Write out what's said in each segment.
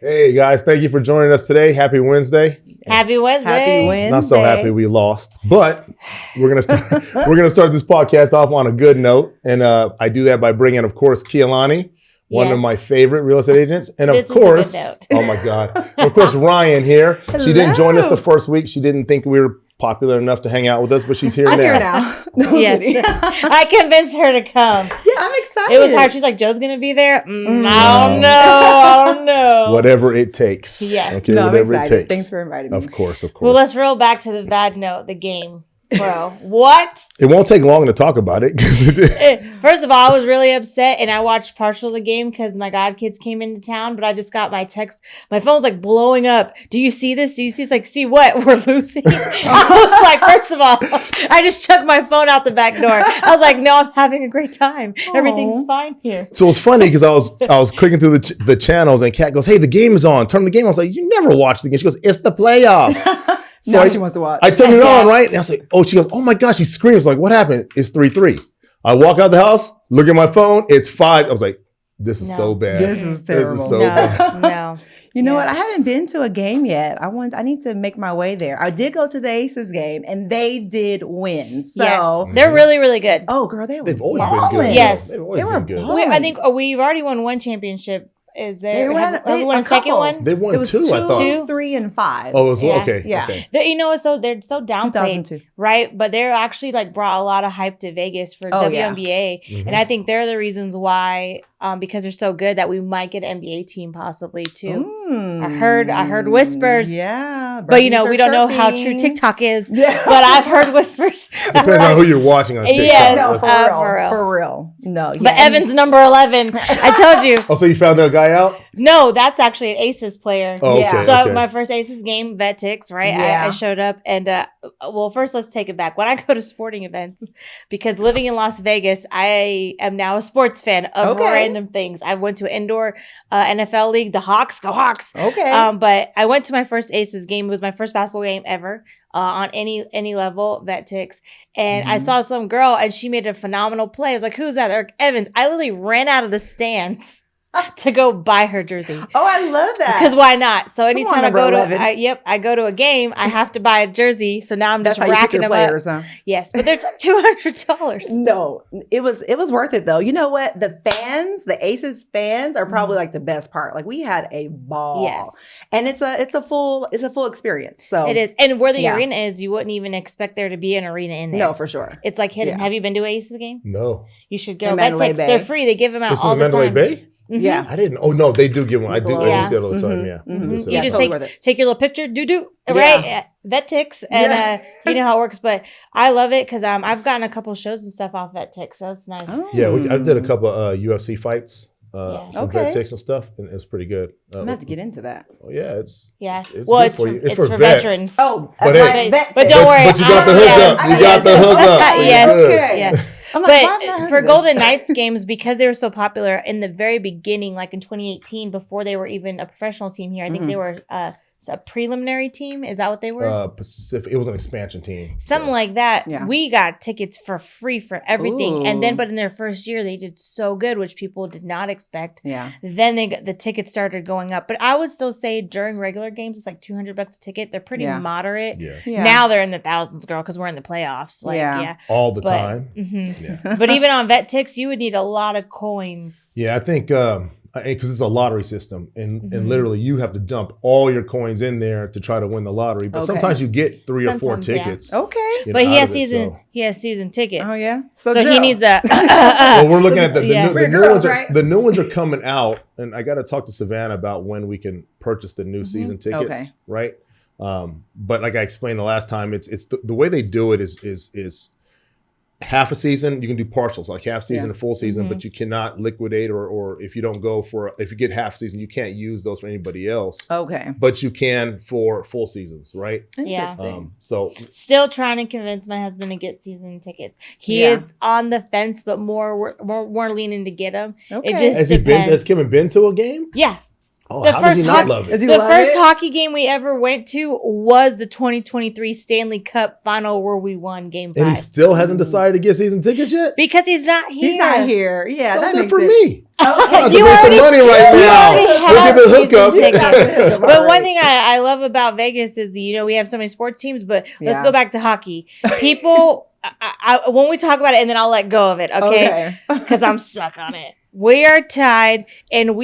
Hey guys, thank you for joining us today. Happy Wednesday. Happy Wednesday. Happy Wednesday. Not so happy we lost, but we're gonna start this podcast off on a good note, and I do that by bringing, of course, Kealani, one of my favorite real estate agents, and of course, oh my God, of course, Ryen here. She didn't join us the first week. She didn't think we were popular enough to hang out with us, but she's here now. I'm here now. No, yes. I convinced her to come. Yeah, I'm excited. It was hard. She's like, Joe's going to be there? I don't know. Whatever it takes. Yes. Okay, no, whatever I'm it excited. takes. Thanks for inviting me. Of course. Well, let's roll back to the bad note, the game. Bro, what? It won't take long to talk about it. First of all, I was really upset, and I watched partial of the game because my godkids came into town, but I just got my text. My phone's like blowing up. Do you see this? Do you see? It's like, see what? We're losing. I was like, first of all, I just chucked my phone out the back door. I was like, no, I'm having a great time. Aww. Everything's fine here. So it's funny because I was clicking through the channels, and Kat goes, "Hey, the game is on. Turn the game on." I was like, "You never watch the game." She goes, "It's the playoffs." So now she wants to watch. I turned it on, right? And I was like, oh, she goes, oh my gosh, she screams. Like, what happened? It's 3-3. I walk out the house, look at my phone, it's 5. I was like, this is so bad. This is terrible. This is so bad. No. You know what? I haven't been to a game yet. I need to make my way there. I did go to the Aces game, and they did win. So yes. They're really, really good. Oh, girl, they've always been good. Yes. They've always been good. I think we've already won one championship. Is there? Have we won a second one? They've won two, I thought. 2, 3, and 5. Oh, it was yeah. Okay. Yeah. Okay. They're so downplayed, right? But they're actually like brought a lot of hype to Vegas for WNBA, Mm-hmm. and I think they're the reasons why, because they're so good, that we might get an NBA team possibly too. I heard whispers. Yeah, but we don't know how true TikTok is. Yeah. But I've heard whispers. Depends on who you're watching on TikTok. Yes, no, for real. For real. No. Yeah. But Evan's number 11. I told you. Oh, so you found that guy out? No, that's actually an Aces player. Oh, okay. Yeah. So my first Aces game, Vet Tix, right? Yeah. I showed up and, well, first let's take it back. When I go to sporting events, because living in Las Vegas, I am now a sports fan of random things. I went to an indoor NFL league, the Hawks, go Hawks. Okay. But I went to my first Aces game. It was my first basketball game ever. On any level, Vet Tix. And I saw some girl and she made a phenomenal play. I was like, who's that? They're like, Evans. I literally ran out of the stands to go buy her jersey. Oh, I love that. Because why not? So anytime I go 11. I go to a game, I have to buy a jersey. So now I'm That's just how racking them players, up. Huh? Yes, but they're $200. No, it was worth it though. You know what? The Aces fans are probably like the best part. Like we had a ball. Yes. And it's a full experience. So it is. And where the arena is, you wouldn't even expect there to be an arena in there. No, for sure. It's like hidden. Yeah. Have you been to an Aces game? No. You should go. In Vet Mandalay Tix, Bay. they're free. They give them out It's all in the Mandalay time. Bay? Mm-hmm. Yeah. I didn't. Oh no, they do give one. I do see it all the time. Yeah. Mm-hmm. Yeah, You just totally take your little picture, right? Vet Tix, and you know how it works. But I love it because I've gotten a couple shows and stuff off Vet Tix, so it's nice. Oh. Yeah, I did a couple UFC fights. Yeah. Vet Tix and stuff, and it's pretty good. I'm gonna have to get into that. Oh yeah, it's it's for veterans. Oh, but but don't worry. But you got the hookup. You got the hookup. Yes. Okay. Yeah. But for Golden Knights games, because they were so popular in the very beginning, like in 2018, before they were even a professional team here, I think they were a preliminary team. Is that what they were? Pacific. It was an expansion team. Something like that. Yeah. We got tickets for free for everything. Ooh. And then, but in their first year, they did so good, which people did not expect. Yeah. Then the tickets started going up. But I would still say during regular games, it's like $200 a ticket. They're pretty moderate. Yeah. Now they're in the thousands, girl, because we're in the playoffs. All the time. Yeah. But even on Vet Tix, you would need a lot of coins. Yeah, I think because it's a lottery system, and literally you have to dump all your coins in there to try to win the lottery. But sometimes you get 3 or 4 tickets. Okay, but he has season tickets. Oh yeah, so he needs a. Well, we're looking at the new ones. Right? The new ones are coming out, and I got to talk to Savannah about when we can purchase the new season tickets. Okay. Right. But like I explained the last time, it's the way they do it is half a season. You can do partials, like half season or full season, but you cannot liquidate or if you don't go if you get half season, you can't use those for anybody else. Okay. But you can for full seasons, right? Yeah. So still trying to convince my husband to get season tickets. He is on the fence, but more leaning to get them. Okay. It just depends. Has Kevin been to a game? Yeah. Oh, how does he not love it? The first hockey game we ever went to was the 2023 Stanley Cup final where we won Game 5. And he still hasn't decided to get season tickets yet? Because he's not here. He's not here. Yeah, So that good makes for it. me. Okay. You already money right now. You already have We'll give season it a tickets. hookup. But one thing I love about Vegas is, we have so many sports teams, but let's go back to hockey. People, when we talk about it, and then I'll let go of it, okay? Because I'm stuck on it. We are tied, and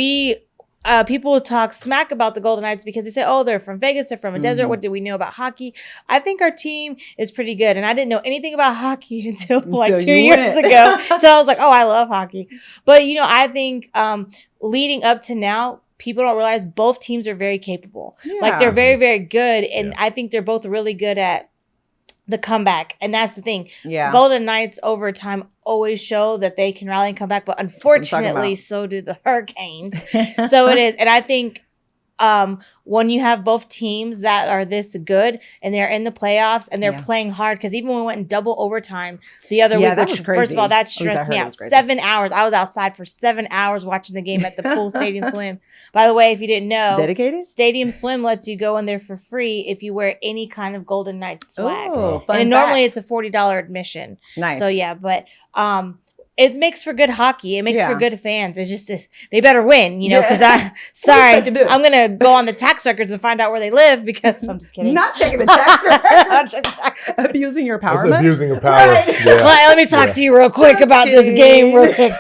people talk smack about the Golden Knights because they say, oh, they're from Vegas, they're from a desert. What do we know about hockey? I think our team is pretty good. And I didn't know anything about hockey until 2 years ago. So I was like, oh, I love hockey. But, I think leading up to now, people don't realize both teams are very capable. Yeah. Like, they're very, very good. And I think they're both really good at the comeback. And that's the thing. Yeah. Golden Knights over time always show that they can rally and come back. But unfortunately, so do the Hurricanes. So it is. And I think when you have both teams that are this good and they're in the playoffs and they're playing hard, because even when we went in double overtime the other week, which first of all, that stressed me out. 7 hours. I was outside for 7 hours watching the game at the pool Stadium Swim. By the way, if you didn't know, dedicated Stadium Swim lets you go in there for free if you wear any kind of Golden Knights swag. Ooh, and normally it's a $40 admission. Nice. So yeah, but it makes for good hockey. It makes for good fans. It's just they better win, because I'm going to go on the tax records and find out where they live because I'm just kidding. Not checking the tax records. Abusing your power. That's abusing your power. Right. Yeah. Let me talk to you real quick about this game. Real quick.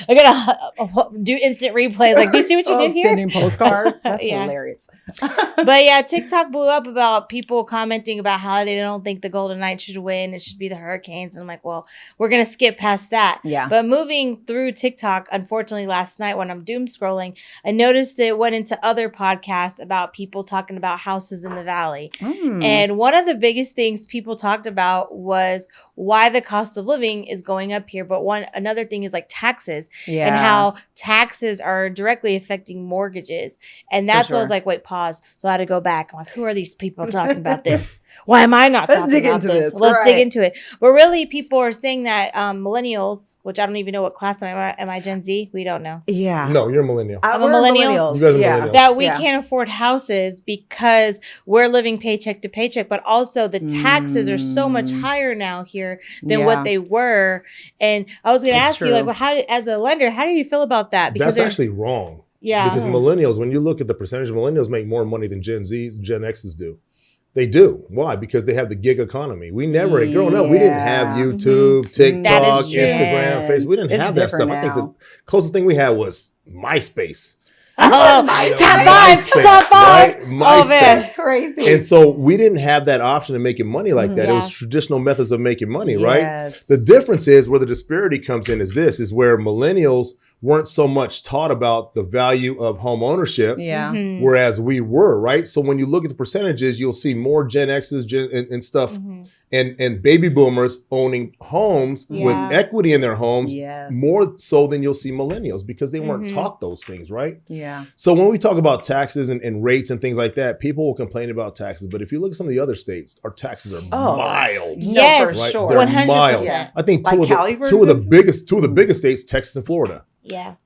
I'm going to do instant replays. Like, do you see what you did here? Sending postcards. That's hilarious. But yeah, TikTok blew up about people commenting about how they don't think the Golden Knights should win. It should be the Hurricanes. And I'm like, well, we're going to skip past that. Yeah. But moving through TikTok, unfortunately, last night when I'm doom scrolling, I noticed it went into other podcasts about people talking about houses in the valley. And one of the biggest things people talked about was why the cost of living is going up here. But another thing is like taxes and how taxes are directly affecting mortgages. And that's what I was like, wait, pause. So I had to go back. I'm like, who are these people talking about this? Why am I not talking about this? Let's dig into it. But really, people are saying that millennials, which I don't even know what class am I Gen Z? We don't know. Yeah. No, you're a millennial. I'm a millennial. You guys are millennials. That we can't afford houses because we're living paycheck to paycheck, but also the taxes are so much higher now here than what they were. And I was going to ask you, like, well, as a lender, how do you feel about that? Because that's actually wrong. Yeah. Because millennials, when you look at the percentage of millennials, make more money than Gen Zs, Gen Xs do. They do. Why? Because they have the gig economy. We never, growing up, we didn't have YouTube, TikTok, Instagram, Facebook. We didn't have that stuff. Now. I think the closest thing we had was MySpace. Oh, top five. Right? MySpace. Oh, man. Crazy. And so we didn't have that option of making money like that. It was traditional methods of making money, right? The difference is where the disparity comes in is where millennials weren't so much taught about the value of home ownership, whereas we were, right? So when you look at the percentages, you'll see more Gen X's and stuff and baby boomers owning homes with equity in their homes more so than you'll see millennials because they weren't taught those things, right? Yeah. So when we talk about taxes and rates and things like that, people will complain about taxes. But if you look at some of the other states, our taxes are mild. Yes, right? sure. They're 100%. mild. I think two of the biggest states, Texas and Florida. Yeah.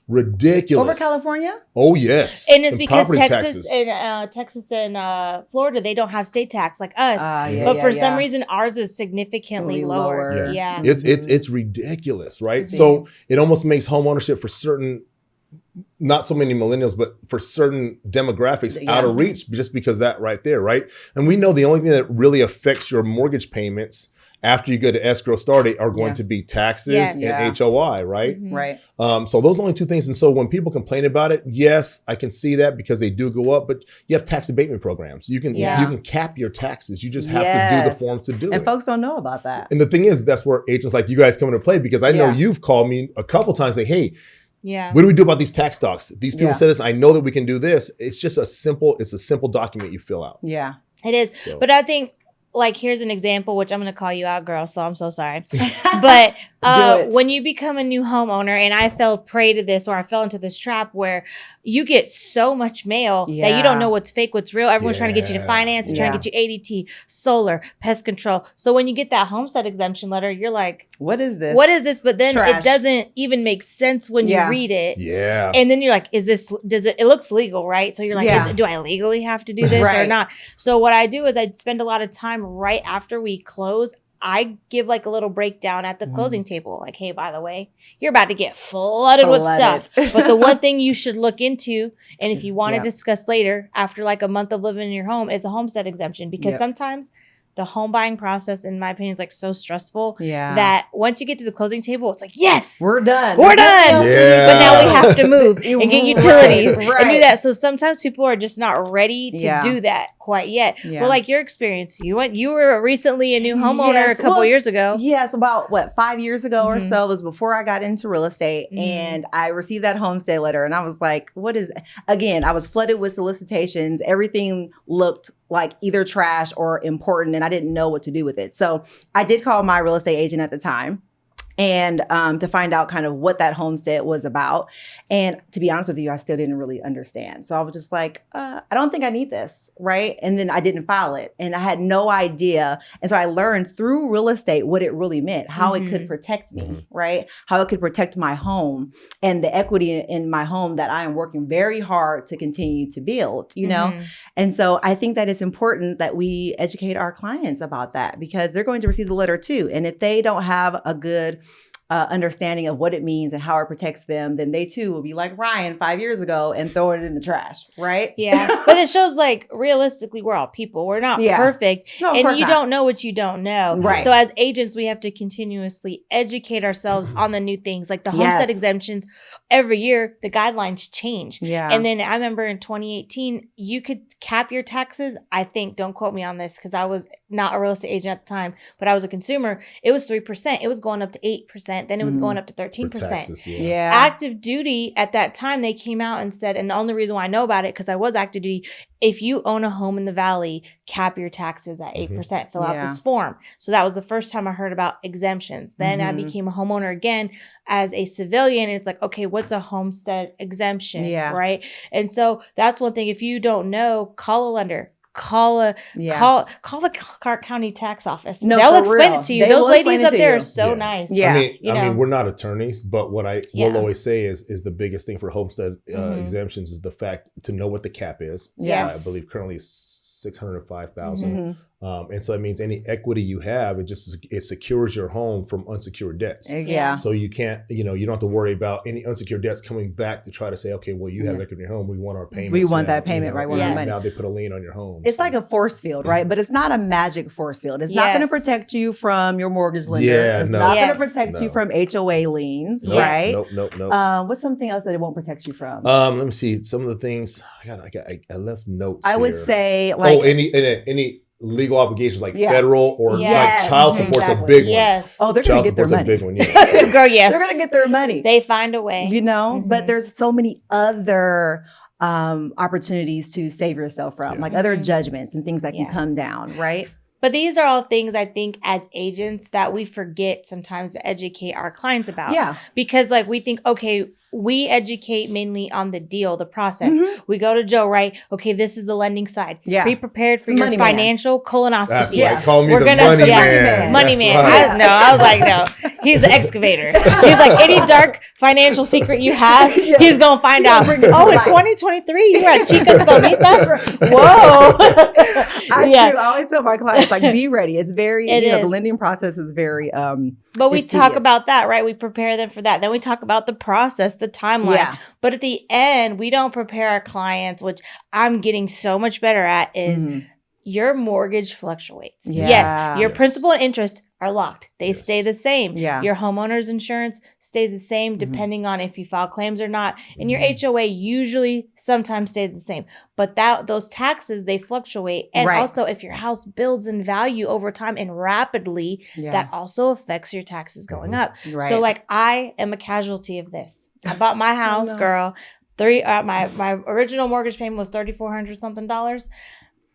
Ridiculous. Over California? Oh, yes. And it's because Texas and Florida, they don't have state tax like us. But for some reason, ours is significantly lower. Yeah. It's ridiculous, right? So it almost makes home ownership for certain, not so many millennials, but for certain demographics out of reach just because that right there, right? And we know the only thing that really affects your mortgage payments after you go to escrow start date are going to be taxes and HOI, right? Right. So those are the only two things. And so when people complain about it, yes, I can see that because they do go up, but you have tax abatement programs. You can cap your taxes. You just have to do the forms to do it. And folks don't know about that. And the thing is, that's where agents like you guys come into play because I know you've called me a couple times saying, hey, what do we do about these tax docs? These people said this. I know that we can do this. It's just a simple document you fill out. Yeah, it is. So. But I think, like, here's an example, which I'm going to call you out, girl, so I'm so sorry. But when you become a new homeowner, and I fell prey to this, or I fell into this trap where you get so much mail that you don't know what's fake, what's real. Everyone's trying to get you to finance and trying to get you ADT, solar, pest control. So when you get that homestead exemption letter, you're like, what is this? What is this? But then it doesn't even make sense when you read it. Yeah. And then you're like, it looks legal, right? So you're like, do I legally have to do this or not? So what I do is I spend a lot of time right after we close I give like a little breakdown at the closing table. Like, hey, by the way, you're about to get flooded with stuff. But the one thing you should look into, and if you want to discuss later after like a month of living in your home, is a homestead exemption. Because sometimes the home buying process, in my opinion, is like so stressful that once you get to the closing table, it's like, yes, we're done. We're done. But now we have to move and get utilities and do that. So sometimes people are just not ready to do that quite yet. Well, like your experience, you were recently a new homeowner a couple years ago. Yes, about 5 years ago or so. It was before I got into real estate, and I received that homestead letter, and I was like, what is, again, I was flooded with solicitations. Everything looked like either trash or important, and I didn't know what to do with it. So I did call my real estate agent at the time, and to find out kind of what that homestead was about. And to be honest with you, I still didn't really understand. So I was just like, I don't think I need this, right? And then I didn't file it, and I had no idea. And so I learned through real estate what it really meant, how it could protect me, right? How it could protect my home and the equity in my home that I am working very hard to continue to build, you know? And so I think that it's important that we educate our clients about that, because they're going to receive the letter too. And if they don't have a good understanding of what it means and how it protects them, then they too will be like Ryen 5 years ago and throw it in the trash, right? Yeah. But it shows like realistically, we're all people. We're not perfect. No, and you don't know what you don't know. Right. So as agents, we have to continuously educate ourselves on the new things. Like the homestead exemptions, every year the guidelines change. Yeah. And then I remember in 2018, you could cap your taxes. I think, don't quote me on this because I was not a real estate agent at the time, but I was a consumer. It was 3%. It was going up to 8%. Then it was going up to 13%. Taxes, Active duty at that time, they came out and said, and the only reason why I know about it, because I was active duty, if you own a home in the Valley, cap your taxes at 8%, fill out this form. So that was the first time I heard about exemptions. Then I became a homeowner again as a civilian. And it's like, okay, what's a homestead exemption, right? And so that's one thing. If you don't know, call a lender. Call the Clark County tax office. No, they'll explain it to you. Those ladies up there you. are so nice. Yeah. I mean, we're not attorneys, but what I will always say is the biggest thing for homestead exemptions is the fact to know what the cap is. Yes. I believe currently $605,000. And so it means any equity you have, it secures your home from unsecured debts. Yeah. So you can't, you don't have to worry about any unsecured debts coming back to try to say, okay, well, you have equity in your home. We want our payment. We want that payment, right? Now they put a lien on your home. It's like a force field, right? But it's not a magic force field. It's not going to protect you from your mortgage lender. It's not going to protect you from HOA liens, right? Nope. What's something else that it won't protect you from? Let me see. Some of the things I left notes. I would here. say like any legal obligations like federal or like child support's a big one. Oh, they're going to get their money. A big one, yeah. Girl, yes. They're going to get their money. They find a way. But there's so many other opportunities to save yourself from, like other judgments and things that can come down, right? But these are all things I think as agents that we forget sometimes to educate our clients about. Yeah. Because like we think, okay, we educate mainly on the deal, the process. We go to Joe, right? Okay, this is the lending side. Yeah. Be prepared for your financial colonoscopy. That's right. Call me the money man. Money man. Right. I was like, no. He's the excavator. He's like, any dark financial secret you have, he's going to find out. Oh, in 2023, you were at Chica's Bonitas? Whoa. I always tell my clients, like, be ready. It's very, the lending process is very but we talk about that, right? We prepare them for that. Then we talk about the process, the timeline. Yeah. But at the end, we don't prepare our clients, which I'm getting so much better at, is your mortgage fluctuates. Yes, your principal and interest are locked. They stay the same. Your homeowner's insurance stays the same depending on if you file claims or not. And your HOA usually sometimes stays the same. But those taxes, they fluctuate. And also if your house builds in value over time and rapidly, that also affects your taxes going up. Right. So like I am a casualty of this. I bought my house, girl. My original mortgage payment was $3,400 something.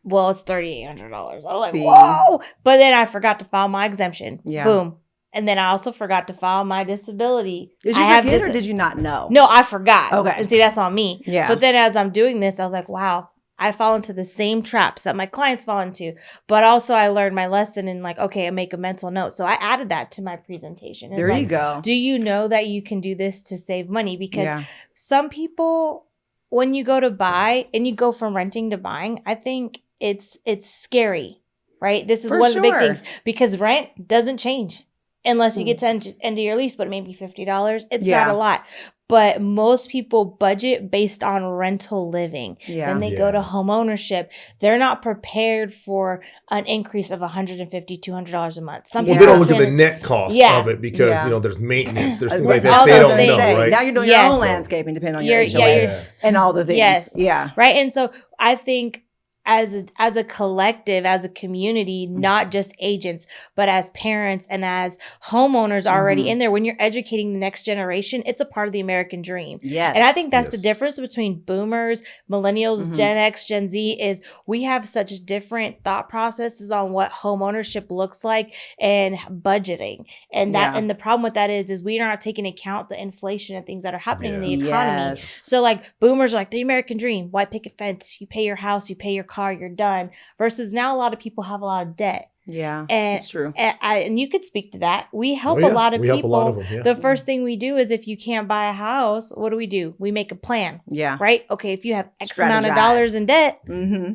Well, it's $3,800. I was like, whoa. But then I forgot to file my exemption. Yeah. Boom. And then I also forgot to file my disability. Did you forget or did you not know? No, I forgot. Okay. And see, that's on me. Yeah. But then as I'm doing this, I was like, wow, I fall into the same traps that my clients fall into. But also I learned my lesson and like, okay, I make a mental note. So I added that to my presentation. It's there you go. Do you know that you can do this to save money? Because some people, when you go to buy and you go from renting to buying, I think it's scary right? This is For one of the big sure. things because rent doesn't change unless you get to end of your lease, but maybe $50. It's not a lot. But most people budget based on rental living. Yeah. Then they go to home ownership. They're not prepared for an increase of $150, $200 a month. Some Well, people they don't look at the net cost of it because, you know, there's maintenance, there's things like that. They don't know, right? Now you're doing your own landscaping depending on your HOA and all the things. Yes. Yeah. Right. And so I think as a collective, as a community, not just agents, but as parents and as homeowners already in there, when you're educating the next generation, it's a part of the American dream. Yes. And I think that's the difference between boomers, millennials, Gen X, Gen Z is we have such different thought processes on what home ownership looks like and budgeting. And that and the problem with that is we are not taking account the inflation and things that are happening in the economy. So like boomers are like the American dream, white picket fence, you pay your house, you pay your car, you're done. Versus now a lot of people have a lot of debt. Yeah, and that's true. And you could speak to that. We help a lot of people. Help a lot of them, The first thing we do is if you can't buy a house, what do? We make a plan. Yeah. Right? Okay, if you have X amount of dollars in debt,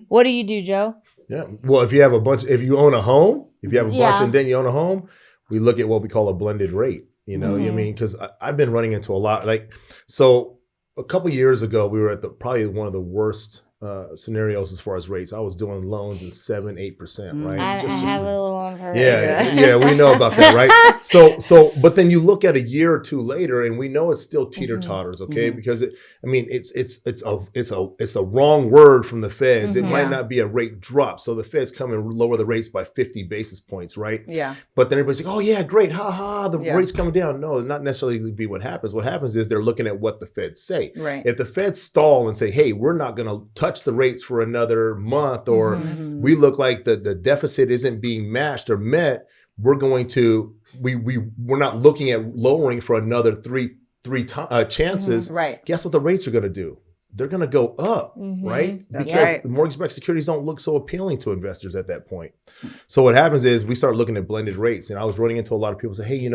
what do, Joe? Yeah. Well, if you have if you own a home, if you have a bunch in debt, you own a home, we look at what we call a blended rate. You know what I mean? Because I've been running into a lot. So a couple years ago, we were at probably one of the worst scenarios as far as rates. I was doing loans in 7-8%, right? I have a little one for yeah, we know about that, right? So, but then you look at a year or two later, and we know it's still teeter totters, okay? Because it's a wrong word from the feds. It might not be a rate drop, so the feds come and lower the rates by 50 basis points, right? Yeah. But then everybody's like, oh yeah, great, the rate's coming down. No, not necessarily be what happens. What happens is they're looking at what the feds say. Right. If the feds stall and say, hey, we're not going to touch the rates for another month, or we look like the deficit isn't being matched or met, we're going to we're not looking at lowering for another three chances. Right. Guess what the rates are going to do? They're going to go up, right? That's because right. mortgage-backed securities don't look so appealing to investors at that point. So what happens is we start looking at blended rates. And I was running into a lot of people say, hey,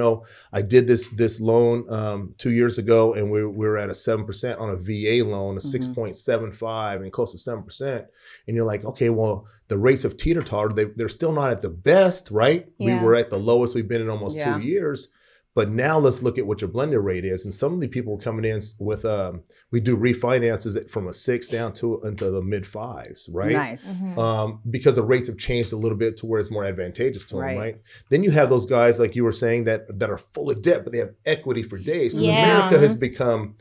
I did this loan 2 years ago, and we were at a 7% on a VA loan, a 6.75 and close to 7%. And you're like, okay, well, the rates have teeter-tottered. They're still not at the best, right? Yeah. We were at the lowest we've been in almost 2 years. But now let's look at what your blended rate is. And some of the people were coming in with, we do refinances from a 6 down into the mid 5s, right? Nice. Because the rates have changed a little bit to where it's more advantageous to them, right? Then you have those guys, like you were saying, that are full of debt, but they have equity for days. Because America has become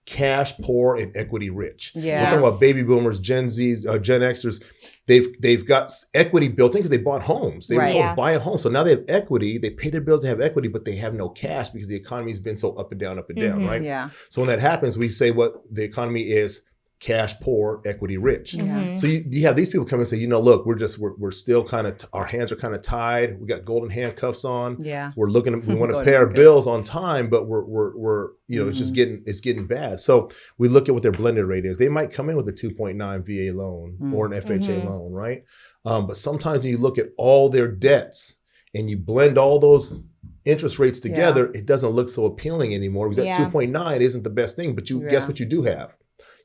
cash poor and equity rich. Yeah. We're talking about baby boomers, Gen Zs, Gen Xers. They've got equity built in because they bought homes. They were told to buy a home. So now they have equity. They pay their bills, they have equity, but they have no cash because the economy's been so up and down, right? Yeah. So when that happens, we say what the economy is: cash poor, equity rich. So you have these people come and say, look, we're still kind of, our hands are kind of tied. We got golden handcuffs on. Yeah. We're looking, we want to pay our bills on time, but we're it's just getting bad. So we look at what their blended rate is. They might come in with a 2.9 VA loan or an FHA loan, right? But sometimes when you look at all their debts and you blend all those interest rates together, it doesn't look so appealing anymore because that 2.9 isn't the best thing, but guess what you do have?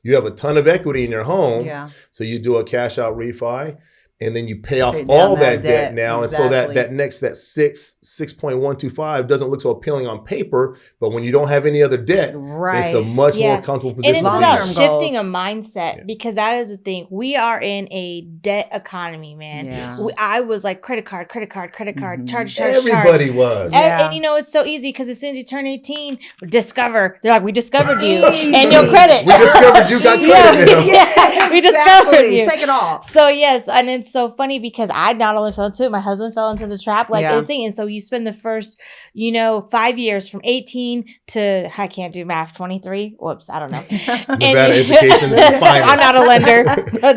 You have a ton of equity in your home. Yeah. So you do a cash out refi, and then you pay off all that debt now. Exactly. And so that 6.125 doesn't look so appealing on paper, but when you don't have any other debt, it's a much more comfortable position. And it's about shifting a mindset because that is the thing. We are in a debt economy, man. Yeah. I was like credit card, charge. Everybody was. And it's so easy because as soon as you turn 18, they're like, we discovered you and your credit. We discovered you got credit now. We discovered you. Take it all. So yes, and it's so funny because I not only fell into it, my husband fell into the trap, anything. And so you spend the first, 5 years from 18 to, I can't do math, 23. Whoops, I don't know. Nevada education is the finest. I'm not a lender.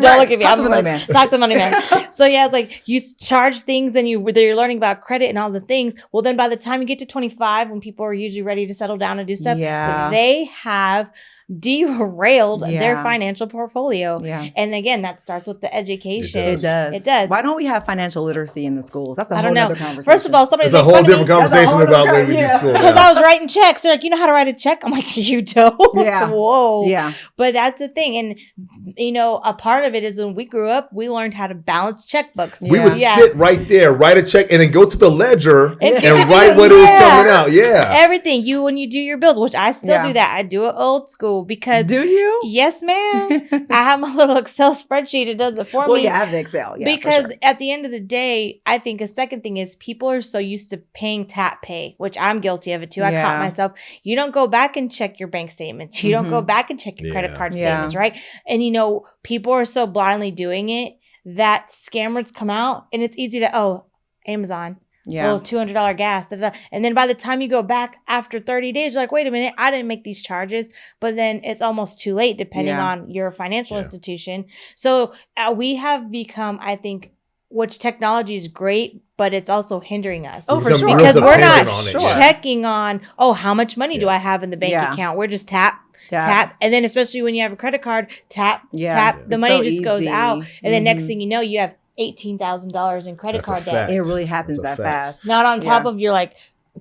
Don't look at me. Talk to the money man. Talk to the money man. So yeah, it's like you charge things and you're learning about credit and all the things. Well, then by the time you get to 25, when people are usually ready to settle down and do stuff, they have derailed their financial portfolio. Yeah. And again, that starts with the education. It does. It does. Whole we have financial literacy in the schools? That's a whole other conversation. First of all, somebody's a whole different conversation about when we do school. Because I was writing checks. They're like, you know how to write a check? I'm like, you don't? Yeah. Whoa. Yeah. But that's the thing. And, you know, a part of it is when we grew up, we learned how to balance checkbooks. We would sit right there, write a check, and then go to the ledger and write what it was coming out. Yeah. Everything. When you do your bills, which I still do that. I do it old school because. Do you? Yes, ma'am. I have my little Excel spreadsheet. It does it for me. Well, yeah, I have the Excel. Yeah, because at the end of the day, I think a second thing is people are so used to paying tap pay, which I'm guilty of it too. I caught myself. You don't go back and check your bank statements. You don't go back and check your credit card statements, right? And you know, people are so blindly doing it that scammers come out and it's easy to, Amazon. Yeah. Oh, $200 gas. And then by the time you go back after 30 days, you're like, wait a minute, I didn't make these charges. But then it's almost too late depending on your financial institution. So we have become, I think, which technology is great, but it's also hindering us. Oh, for sure. Because we're not checking on, how much money do I have in the bank account? We're just tap. And then especially when you have a credit card, tap. The money just goes out. And then next thing you know, you have $18,000 in credit card debt. It really happens that fast. Not on top of your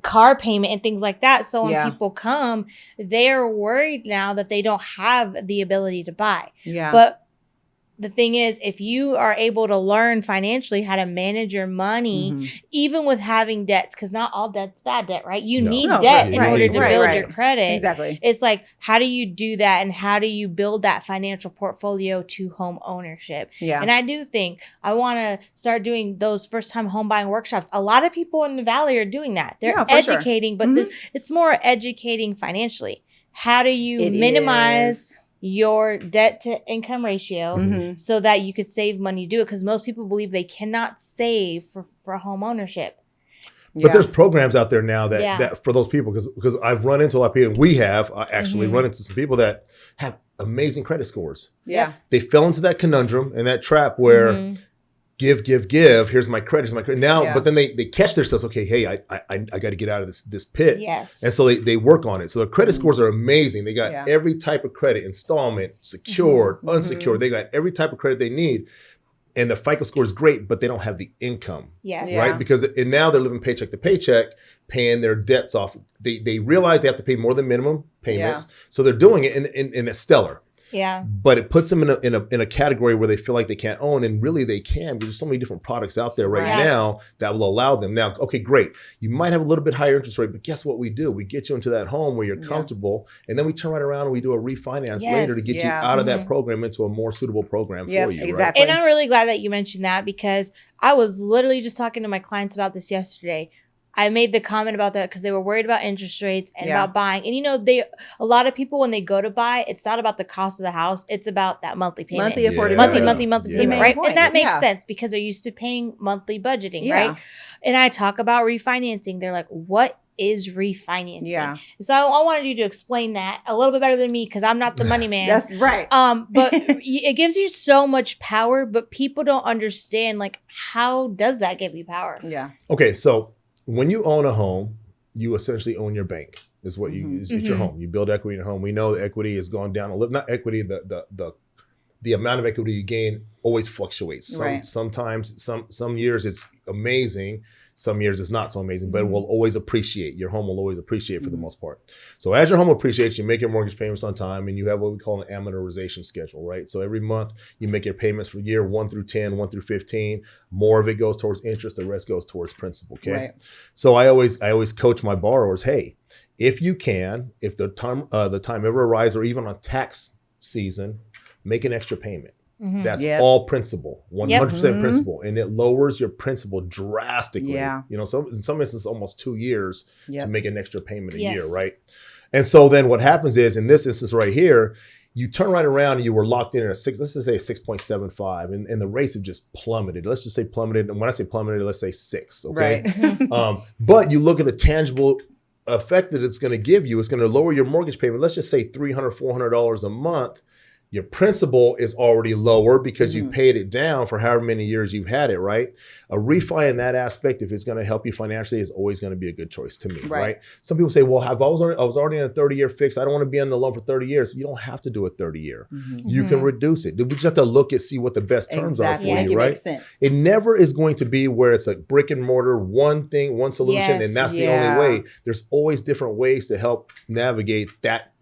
car payment and things like that. So when people come, they're worried now that they don't have the ability to buy. Yeah. But the thing is, if you are able to learn financially how to manage your money, even with having debts, because not all debt's bad debt, right? You need debt in order to build your credit. Exactly. It's like, how do you do that? And how do you build that financial portfolio to home ownership? Yeah. And I do think I want to start doing those first-time home buying workshops. A lot of people in the Valley are doing that. They're educating, but it's more educating financially. How do you minimize your debt to income ratio so that you could save money to do it? Because most people believe they cannot save for home ownership. But there's programs out there now that for those people, because I've run into a lot of people, and we have actually run into some people that have amazing credit scores. Yeah. They fell into that conundrum and that trap where give. Here's my credit. Now, but then they catch themselves. Okay, hey, I got to get out of this pit. Yes. And so they work on it. So the credit scores are amazing. They got every type of credit: installment, secured, unsecured. They got every type of credit they need. And the FICO score is great, but they don't have the income. Yes. Right? Because now they're living paycheck to paycheck, paying their debts off. They realize they have to pay more than minimum payments. So they're doing it, and it's stellar. Yeah. But it puts them in a category where they feel like they can't own, and really they can, because there's so many different products out there right now that will allow them. Now, okay, great. You might have a little bit higher interest rate, but guess what we do? We get you into that home where you're comfortable, and then we turn right around and we do a refinance later to get you out of that program into a more suitable program for you. Exactly. And I'm really glad that you mentioned that, because I was literally just talking to my clients about this yesterday. I made the comment about that because they were worried about interest rates and about buying. And you know, a lot of people, when they go to buy, it's not about the cost of the house. It's about that monthly payment. Monthly affordability. Monthly payment, right? And that makes sense because they're used to paying monthly budgeting, right? And I talk about refinancing. They're like, what is refinancing? Yeah. So I wanted you to explain that a little bit better than me, because I'm not the money man. That's right. But it gives you so much power, but people don't understand, like, how does that give you power? Yeah. Okay, so when you own a home, you essentially own your bank. Is what you use. It's your home. You build equity in your home. We know the equity has gone down a little. Not equity, the amount of equity you gain always fluctuates. Sometimes some years it's amazing. Some years it's not so amazing, but it will always appreciate. Your home will always appreciate for the most part. So as your home appreciates, you make your mortgage payments on time, and you have what we call an amortization schedule, right? So every month you make your payments for year 1 through 10, 1 through 15. More of it goes towards interest, the rest goes towards principal, okay? Right. So I always coach my borrowers, hey, if you can, if the time ever arises, or even on tax season, make an extra payment. That's all principal, 100% principal, and it lowers your principal drastically. Yeah. You know, so in some instances, almost 2 years to make an extra payment a year, right? And so then what happens is, in this instance right here, you turn right around and you were locked in at let's just say 6.75, and the rates have just plummeted. Let's just say plummeted, and when I say plummeted, let's say 6, okay? Right. But you look at the tangible effect that it's going to give you. It's going to lower your mortgage payment. Let's just say $300, $400 a month. Your principal is already lower because you paid it down for however many years you've had it, right? A refi in that aspect, if it's going to help you financially, is always going to be a good choice to me, right? Some people say, well, I was already in a 30-year fix. I don't want to be on the loan for 30 years. You don't have to do a 30-year. You can reduce it. We just have to look and see what the best terms are for you, right? It never is going to be where it's a brick and mortar, one thing, one solution, and that's the only way. There's always different ways to help navigate that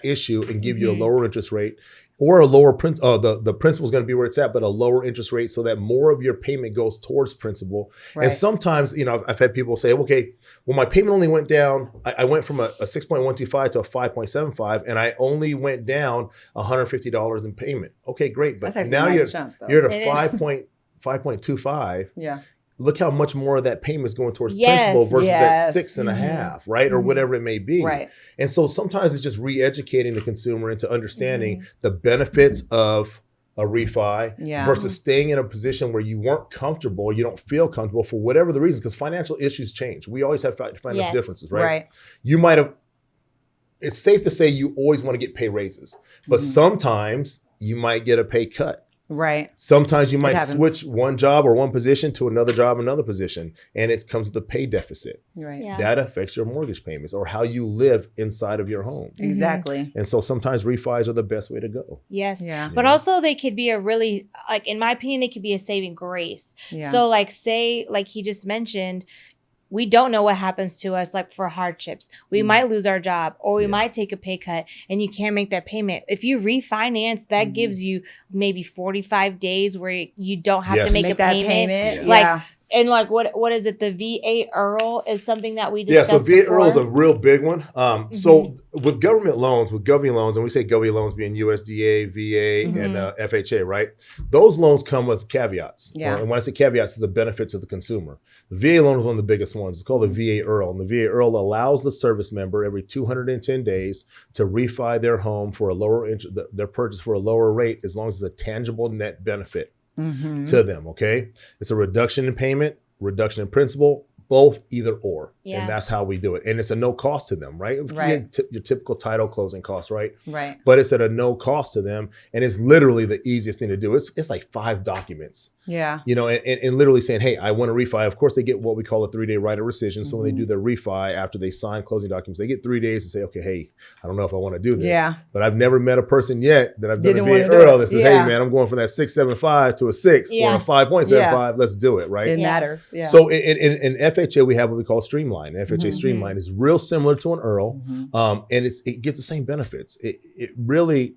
issue and give you a lower interest rate. Or a lower the principal is going to be where it's at, but a lower interest rate so that more of your payment goes towards principal. And sometimes, I've had people say, okay, well, my payment only went down. I went from a 6.125 to a 5.75, and I only went down $150 in payment. Okay, great. But now you're at a 5.25. Yeah. Look how much more of that payment is going towards principal versus that 6.5, right? Or whatever it may be. Right. And so sometimes it's just re-educating the consumer into understanding the benefits of a refi versus staying in a position where you weren't comfortable, you don't feel comfortable for whatever the reason, because financial issues change. We always have financial differences, right? You might have, it's safe to say you always want to get pay raises, but sometimes you might get a pay cut. Right. Sometimes you might switch one job or one position to another job, another position, and it comes with a pay deficit. Right. Yeah. That affects your mortgage payments or how you live inside of your home. Exactly. And so sometimes refis are the best way to go. Yes. Yeah. But also they could be a really, like in my opinion, they could be a saving grace. Yeah. So like say, like he just mentioned, we don't know what happens to us, like for hardships. We might lose our job or we might take a pay cut and you can't make that payment. If you refinance, that gives you maybe 45 days where you don't have to make a payment. Like, and like, what is it? The VA IRRRL is something that we discussed. Yeah, so VA IRRRL is a real big one. So with government loans, and we say government loans being USDA, VA, and FHA, right? Those loans come with caveats. Yeah. And when I say caveats, it's the benefit to the consumer. The VA loan is one of the biggest ones. It's called the VA IRRRL. And the VA IRRRL allows the service member every 210 days to refi their home for a lower their purchase for a lower rate, as long as it's a tangible net benefit to them, okay? It's a reduction in payment, reduction in principal, both either or. Yeah. And that's how we do it. And it's a no cost to them, right? Your typical title closing costs, right? Right. But it's at a no cost to them. And it's literally the easiest thing to do. It's like 5 documents. Yeah. And literally saying, hey, I want to refi. Of course, they get what we call a 3-day right of rescission. So when they do their refi, after they sign closing documents, they get 3 days to say, okay, hey, I don't know if I want to do this. Yeah. But I've never met a person yet that I've done a VA IRRRL that says, hey, man, I'm going from that 6.75 to a 6 or a 5.75. Let's do it, right? It matters. Yeah. So in FHA, we have what we call Streamline. FHA Streamline is real similar to an IRRRL, and it gets the same benefits. It really,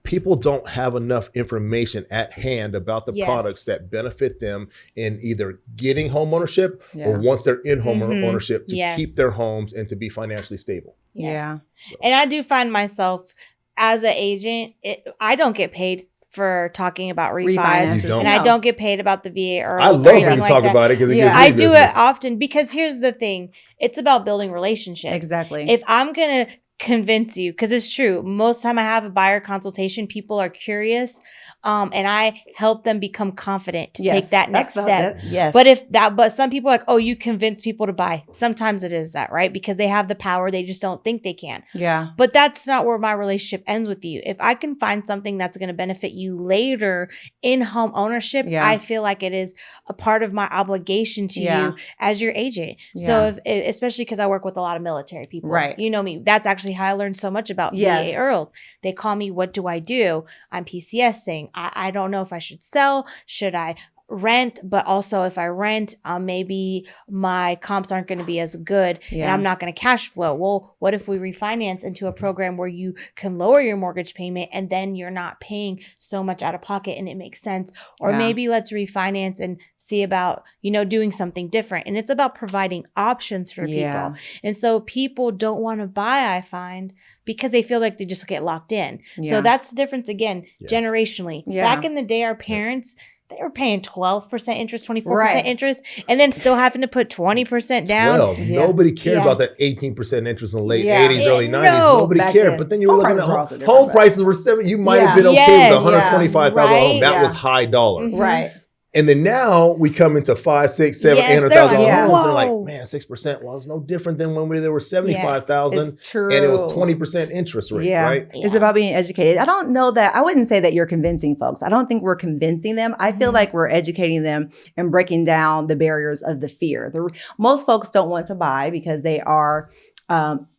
people don't have enough information at hand about the products that benefit them in either getting home ownership or once they're in home ownership to keep their homes and to be financially stable. Yes. Yeah. So. And I do find myself as an agent, I don't get paid for talking about refis, and I don't get paid about the VA IRRRL. I love when you talk about it because it gives me I do it often because here's the thing. It's about building relationships. Exactly. If I'm going to convince you, because it's true, most of the time I have a buyer consultation, people are curious, and I help them become confident to take that next step. But some people are like, oh, you convince people to buy. Sometimes it is that, right? Because they have the power, they just don't think they can. Yeah. But that's not where my relationship ends with you. If I can find something that's going to benefit you later in home ownership, I feel like it is a part of my obligation to you as your agent. Yeah. So especially because I work with a lot of military people. Right. You know me. That's actually how I learned so much about VA IRRRLs. They call me, what do I do? I'm PCSing. I don't know if I should sell. Should I rent? But also if I rent, maybe my comps aren't going to be as good and I'm not going to cash flow. Well, what if we refinance into a program where you can lower your mortgage payment and then you're not paying so much out of pocket and it makes sense? Or maybe let's refinance and see about, doing something different. And it's about providing options for people. And so people don't want to buy, I find, because they feel like they just get locked in. Yeah. So that's the difference again, generationally. Yeah. Back in the day, our parents, they were paying 12% interest, 24% interest, and then still having to put 20% down. 12. Nobody cared about that 18% interest in the late 80s, early 90s. Nobody cared. But then you were looking at home prices were $7. You might have been okay with a $125,000 home. That was high dollar. Right. And then now we come into 5, 6, 7, Yes, $800,000 they're homes. like, They're like, whoa. man, 6%. Well, it's no different than when there were 75,000 It's true. and it was 20% interest rate, right? It's about being educated. I don't know that, I wouldn't say that you're convincing folks. I don't think we're convincing them. I feel like we're educating them and breaking down the barriers of the fear. Most folks don't want to buy because they are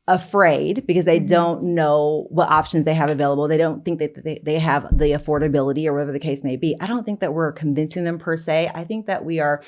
afraid, because they don't know what options they have available. They don't think that they have the affordability or whatever the case may be. I don't think that we're convincing them per se. I think that we are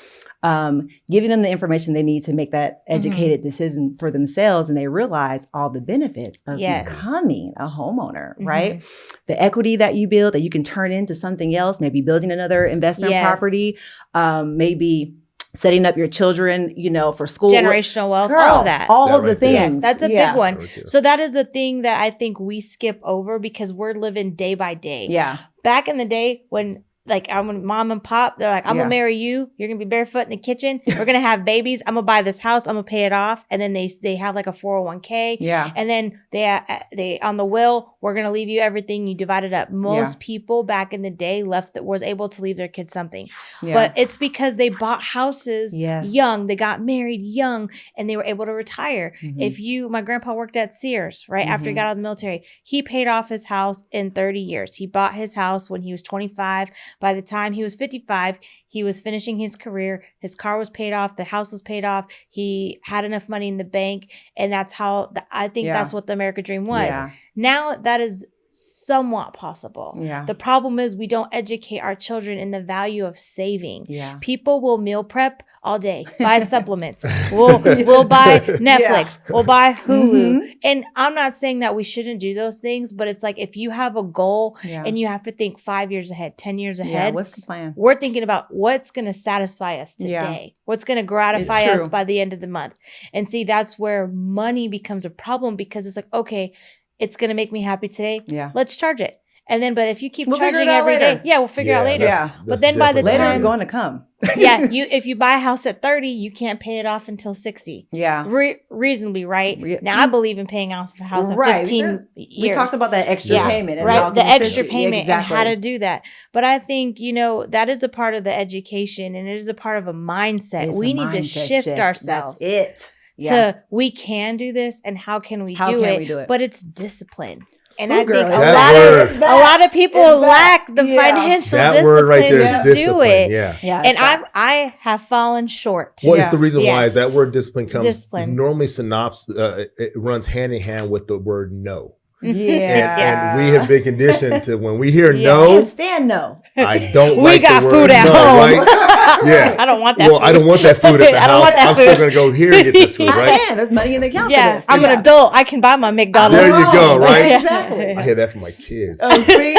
giving them the information they need to make that educated decision for themselves, and they realize all the benefits of becoming a homeowner, right? The equity that you build that you can turn into something else, maybe building another investment property, maybe setting up your children, for school. Generational wealth, Girl, all of that. All of the things. Yes, that's a big one. So that is the thing that I think we skip over because we're living day by day. Yeah. Back in the day when I'm with mom and pop, they're like, I'm going to marry you. You're going to be barefoot in the kitchen. We're going to have babies. I'm going to buy this house. I'm going to pay it off. And then they have like a 401k. Yeah. And then they on the will, we're going to leave you everything. You divide it up. Most people back in the day was able to leave their kids something. Yeah. But it's because they bought houses young. They got married young and they were able to retire. My grandpa worked at Sears, right? After he got out of the military, he paid off his house in 30 years. He bought his house when he was 25. By the time he was 55, he was finishing his career. His car was paid off. The house was paid off. He had enough money in the bank. And that's how, I think that's what the American dream was. Yeah. Now that is somewhat possible. Yeah. The problem is we don't educate our children in the value of saving. Yeah. People will meal prep all day, buy supplements. We'll buy Netflix. Yeah. We'll buy Hulu. And I'm not saying that we shouldn't do those things, but it's like if you have a goal and you have to think 5 years ahead, 10 years ahead. What's the plan? We're thinking about what's going to satisfy us today. What's going to gratify us by the end of the month. And see, that's where money becomes a problem because it's like, okay, it's going to make me happy today. Yeah. Let's charge it. And then, but if you keep charging every day, we'll figure out later. Yeah. But then by the time later is going to come. If you buy a house at 30, you can't pay it off until 60. Yeah. Reasonably, right? Now I believe in paying off a house in 15 years. We talked about that extra payment. And right. The extra payment and how to do that. But I think, that is a part of the education and it is a part of a mindset. We need to shift ourselves. That's it. To we can do this and how can we do it? But it's discipline. And I think a lot of people lack the financial discipline to do it. Yeah. And I have fallen short. What is the reason why is that word discipline comes normally it runs hand in hand with the word no. Yeah. And we have been conditioned to when we hear no. Can't stand no. I don't we like got the word food at no, home. Right? Yeah. I don't want that food. I don't want that food at the house. I'm still going to go here and get this food, right? Yeah, there's money in the account for this. I'm an adult. I can buy my McDonald's. There you go, right? Exactly. I hear that from my kids. Oh, see?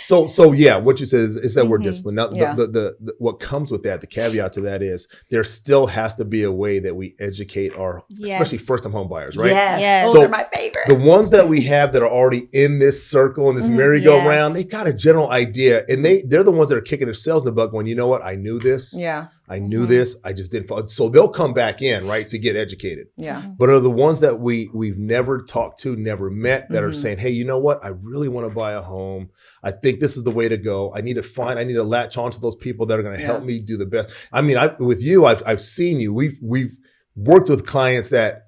So what you said is that word discipline. Now, the what comes with that, the caveat to that is there still has to be a way that we educate our, especially first-time home buyers, right? Yes. So those are my favorite. The ones that we have that are already in this circle and this merry-go-round, they got a general idea, and they're the ones that are kicking themselves in the butt, going, you know what? I knew this. Yeah. I knew this. I just didn't follow. So they'll come back in, right, to get educated. Yeah. But are the ones that we've never talked to, never met, that are saying, hey, you know what? I really want to buy a home. I think this is the way to go. I need to latch on to those people that are going to help me do the best. I mean, with you, I've seen you. We've worked with clients that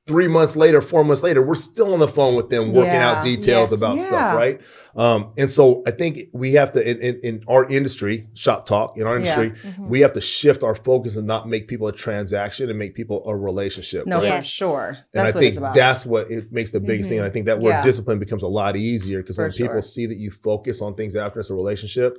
3 months later, 4 months later, we're still on the phone with them working out details about stuff, right? And so I think we have to, in our industry, shop talk, in our industry, we have to shift our focus and not make people a transaction and make people a relationship. No, for sure. And I think that's what it makes the biggest thing. And I think that word discipline becomes a lot easier because when people see that you focus on things after it's a relationship,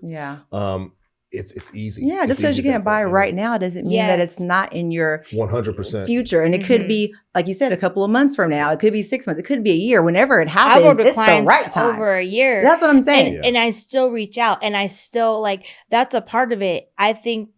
it's easy. Yeah, just because you can't buy right now doesn't mean that it's not in your 100% future. And it could be, like you said, a couple of months from now. It could be 6 months. It could be a year. Whenever it happens, it's the right time. Over a year. That's what I'm saying. And I still reach out and I still that's a part of it. I think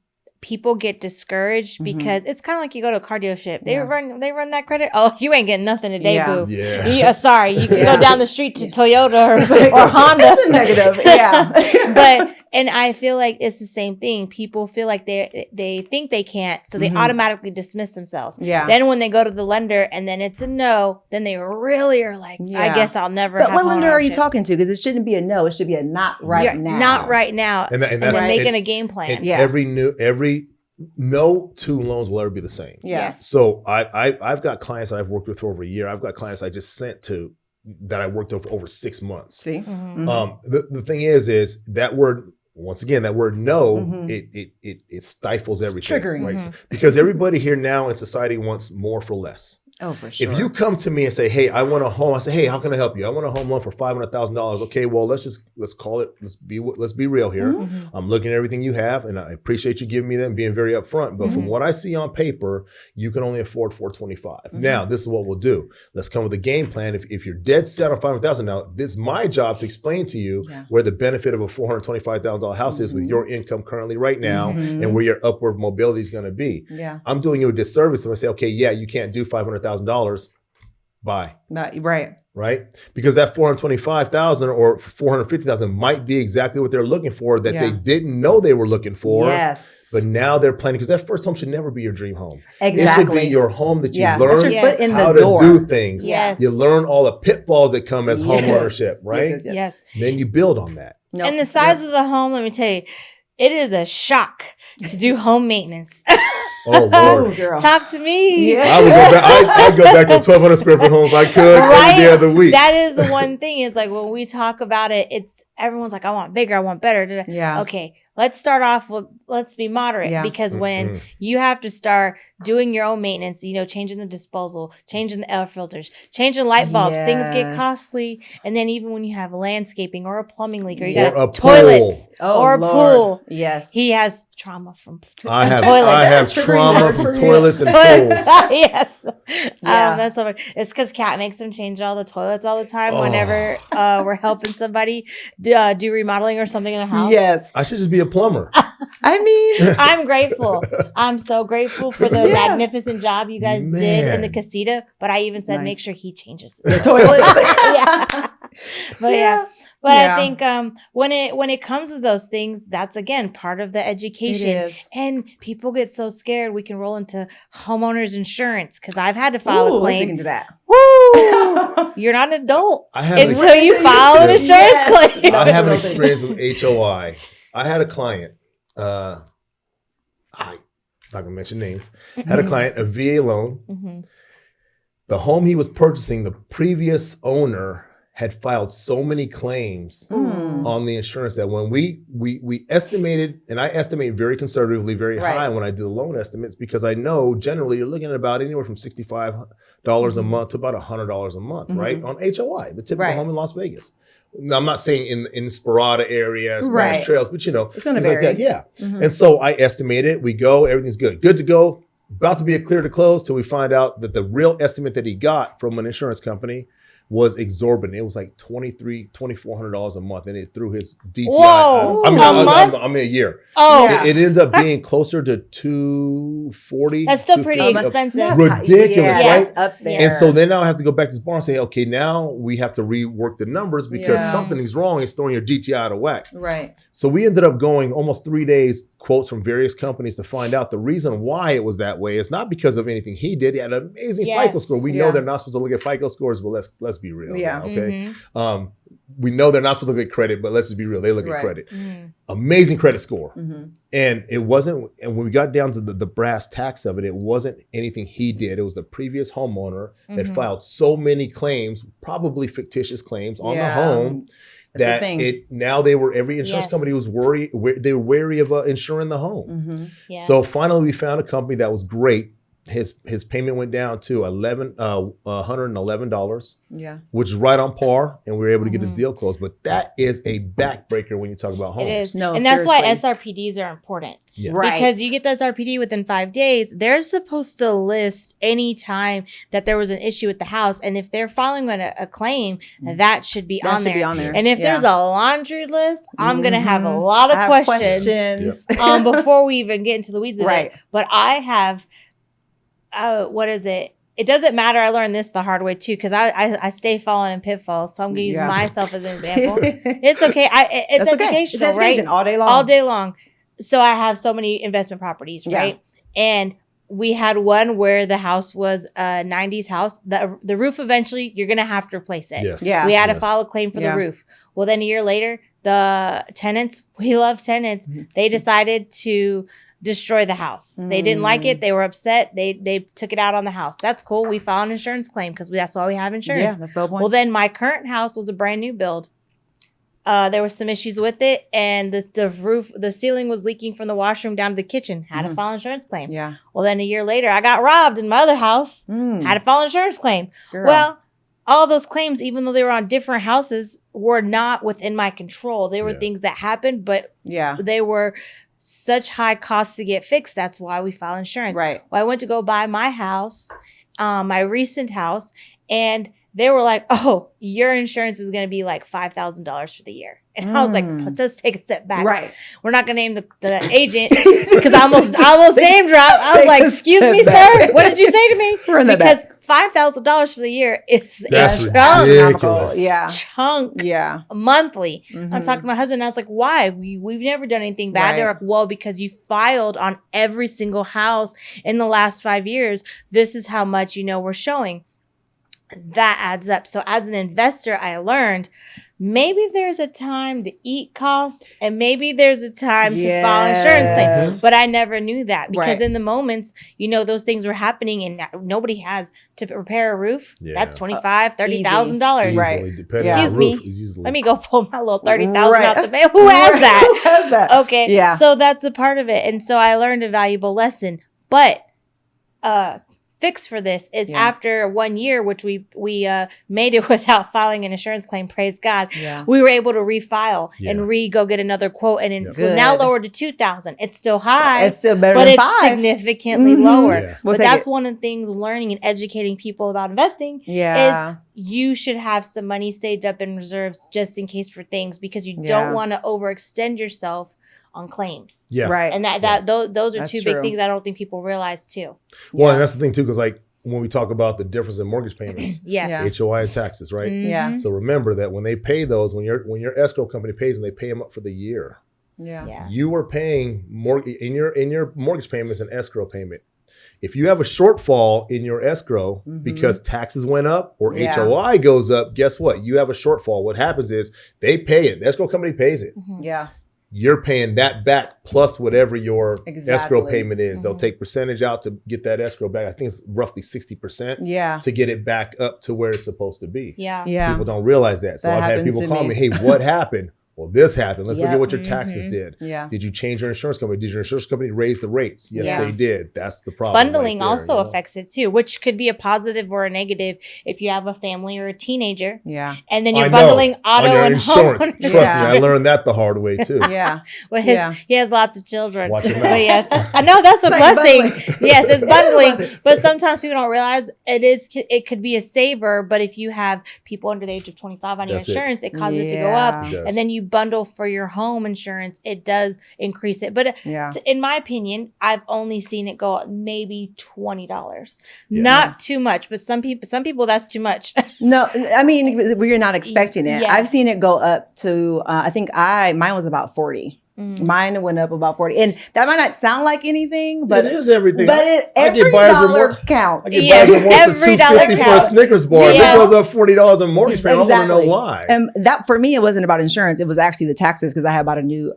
people get discouraged because it's kind of like you go to a car dealership. They run that credit. Oh, you ain't getting nothing today, boo. Yeah. Sorry, you can go down the street to Toyota or Honda. That's a negative. Yeah. And I feel like it's the same thing. People feel like they think they can't, so they automatically dismiss themselves. Yeah. Then when they go to the lender and then it's a no, then they really are like, I guess I'll never. But have what lender are you homeownership. talking to? Because it shouldn't be a no. It should be a not right now. Not right now. And then making a game plan. And every no two loans will ever be the same. Yes. So I've got clients that I've worked with for over a year. I've got clients I just sent to that I worked with for over 6 months. See? The thing is that word, once again, that word no, it stifles everything. It's triggering. Right? Because everybody here now in society wants more for less. Oh, for sure. If you come to me and say, hey, I want a home, I say, hey, how can I help you? I want a home loan for $500,000. Okay, well, let's call it, let's be real here. I'm looking at everything you have, and I appreciate you giving me that and being very upfront. But from what I see on paper, you can only afford $425. Now, this is what we'll do. Let's come with a game plan. If you're dead set on $500,000, now this is my job to explain to you where the benefit of a $425,000 house is with your income currently right now, and where your upward mobility is going to be. Yeah. I'm doing you a disservice if I say, okay, yeah, you can't do $500,000. Bye. Right? Because that $425,000 or $450,000 might be exactly what they're looking for that they didn't know they were looking for. Yes. But now they're planning, because that first home should never be your dream home. Exactly. It should be your home that you learn That's your foot in how the door. to do things. Yes. You learn all the pitfalls that come as home ownership, right? Yes. Then you build on that. And the size of the home, let me tell you, it is a shock to do home maintenance. Oh, Lord. Girl. Talk to me. Yeah. I'd go back to a 1,200 square foot home if I could every day of the week. That is the one thing is like when we talk about it, it's everyone's like, I want bigger, I want better. Yeah. Okay, let's start off with, let's be moderate because when you have to start doing your own maintenance, changing the disposal, changing the air filters, changing light bulbs, things get costly. And then even when you have landscaping or a plumbing leak or you got toilets or a pool. Yes. He has trauma from I have toilets. trauma from toilets and toilets. pools. Yes. That's so funny. It's because Kat makes him change all the toilets all the time whenever we're helping somebody do remodeling or something in the house. Yes. I should just be a plumber. I mean, I'm grateful. I'm so grateful for the magnificent job you guys did in the casita. But I even said, make sure he changes the toilets. But I think when it comes to those things, that's again part of the education. It is. And people get so scared we can roll into homeowners insurance because I've had to file a claim. Let's into that. Woo! You're not an adult until you file an insurance claim. I have an experience with HOI. I had a client. I'm not gonna mention names. Had a client, a VA loan. The home he was purchasing, the previous owner had filed so many claims on the insurance that when we estimated, and I estimate very conservatively, very high when I do the loan estimates, because I know generally you're looking at about anywhere from $65 a month to about $100 a month, right? On HOI, the typical home in Las Vegas. Now, I'm not saying in Sparata area, Spanish Trails, but it's going to vary. Like that, And so I estimate it. We go, everything's good to go. About to be a clear to close till we find out that the real estimate that he got from an insurance company was exorbitant. It was like $2,400 a month, and it threw his DTI. Whoa, I mean a year. It ends up being closer to $240. That's still pretty expensive. Ridiculous, right? It's up there. And so then now I have to go back to this bar and say, okay, now we have to rework the numbers because something is wrong. It's throwing your DTI out of whack. Right. So we ended up going almost 3 days, quotes from various companies to find out the reason why it was that way. It's not because of anything he did. He had an amazing FICO score. We know they're not supposed to look at FICO scores, but let's be real. Yeah. Now, okay. We know they're not supposed to look at credit, but let's just be real. They look at credit. Amazing credit score. And it wasn't, and when we got down to the brass tacks of it, it wasn't anything he did. It was the previous homeowner that filed so many claims, probably fictitious claims on the home. That now every insurance company was worried. They were wary of insuring the home. So finally, we found a company that was great. His payment went down to $111, which is right on par, and we were able to get his deal closed. But that is a backbreaker when you talk about homes. It is, no, and that's why SRPDs are important. Right. Because you get the SRPD within 5 days, they're supposed to list any time that there was an issue with the house, and if they're filing a claim, that should be on there. And if there's a laundry list, I'm gonna have a lot of questions before we even get into the weeds of it. But I have. What is it? it doesn't matter. I learned this the hard way too, because I stay falling in pitfalls. So I'm going to use myself as an example. It's okay. It's educational, okay. It's education, right? all day long. All day long. So I have so many investment properties, right? And we had one where the house was a 90s house. The roof, eventually, you're going to have to replace it. Yes. Yeah. We had to file a claim for the roof. Well, then a year later, the tenants, we love tenants, they decided to destroy the house. They didn't like it. They were upset. They took it out on the house. That's cool. We filed an insurance claim because that's why we have insurance. Yeah, that's the whole point. Well, then my current house was a brand new build. There were some issues with it, and the roof, the ceiling was leaking from the washroom down to the kitchen. Had to file an insurance claim. Yeah. Well, then a year later, I got robbed in my other house. Had to file an insurance claim. Girl. Well, all those claims, even though they were on different houses, were not within my control. They were things that happened, but they were such high costs to get fixed. That's why we file insurance. Right. Well, I went to go buy my house, my recent house, and they were like, "Oh, your insurance is going to be like $5,000 for the year." And I was like, "Let's take a step back. Right. We're not going to name the agent because I almost name dropped. I was like, "Excuse me, sir. What did you say to me?" Because $5,000 for the year is That's a chunk. ridiculous. Chunk. Monthly. I'm talking to my husband, and I was like, "Why? We've never done anything bad." They're like, "Well, because you filed on every single house in the last 5 years. This is how much we're showing." That adds up. So as an investor, I learned maybe there's a time to eat costs and maybe there's a time to file insurance claim. But I never knew that because in the moments, those things were happening and nobody has to repair a roof. That's $25,000, $30,000. Right. Excuse me. Let me go pull my little $30,000 out the bank. Who has that? Who has that? Okay. Yeah. So that's a part of it. And so I learned a valuable lesson. But fix for this is after 1 year, which we made it without filing an insurance claim. Praise God. We were able to refile and go get another quote, and it's now lowered to $2,000. It's still high. It's still better but than it's $5,000. Significantly lower. Yeah. We'll but take that's it. one of the things learning and educating people about investing is you should have some money saved up in reserves just in case for things because you don't want to overextend yourself on claims. Right. And those are two big things I don't think people realize too. Well, and that's the thing too, because like when we talk about the difference in mortgage payments, HOI and taxes, right? Yeah. So remember that when they pay those, when your escrow company pays them, they pay them up for the year. Yeah. You are paying in your mortgage payments an escrow payment. If you have a shortfall in your escrow because taxes went up or HOI goes up, guess what? You have a shortfall. What happens is they pay it. The escrow company pays it. Yeah. You're paying that back plus whatever your escrow payment is. They'll take percentage out to get that escrow back. I think it's roughly 60% to get it back up to where it's supposed to be. Yeah. People don't realize that. So I've had people call me, hey, what happened? Well, this happened. Let's look at what your taxes did. Did you change your insurance company? Did your insurance company raise the rates? Yes, they did. That's the problem. Bundling also affects it too, which could be a positive or a negative if you have a family or a teenager. Yeah. And then you're bundling auto and insurance. home. Trust me, I learned that the hard way too. Well, he has lots of children. Watch him out. But yes, I know that's a blessing. Yes, it's bundling. But sometimes people don't realize it could be a saver. But if you have people under the age of 25 on your insurance, it causes it to go up. And then you bundle for your home insurance, it does increase it. But in my opinion, I've only seen it go up maybe $20. Not too much, but some people that's too much. No, I mean, we're not expecting it. Yes. I've seen it go up to, I think mine was about 40. Mine went up about 40. And that might not sound like anything, but it is everything. But every dollar counts. I get buyer's remorse for $2.50 for a Snickers bar. If it goes up $40 on mortgage payment, I want to know why. And that for me, it wasn't about insurance. It was actually the taxes because I had bought a new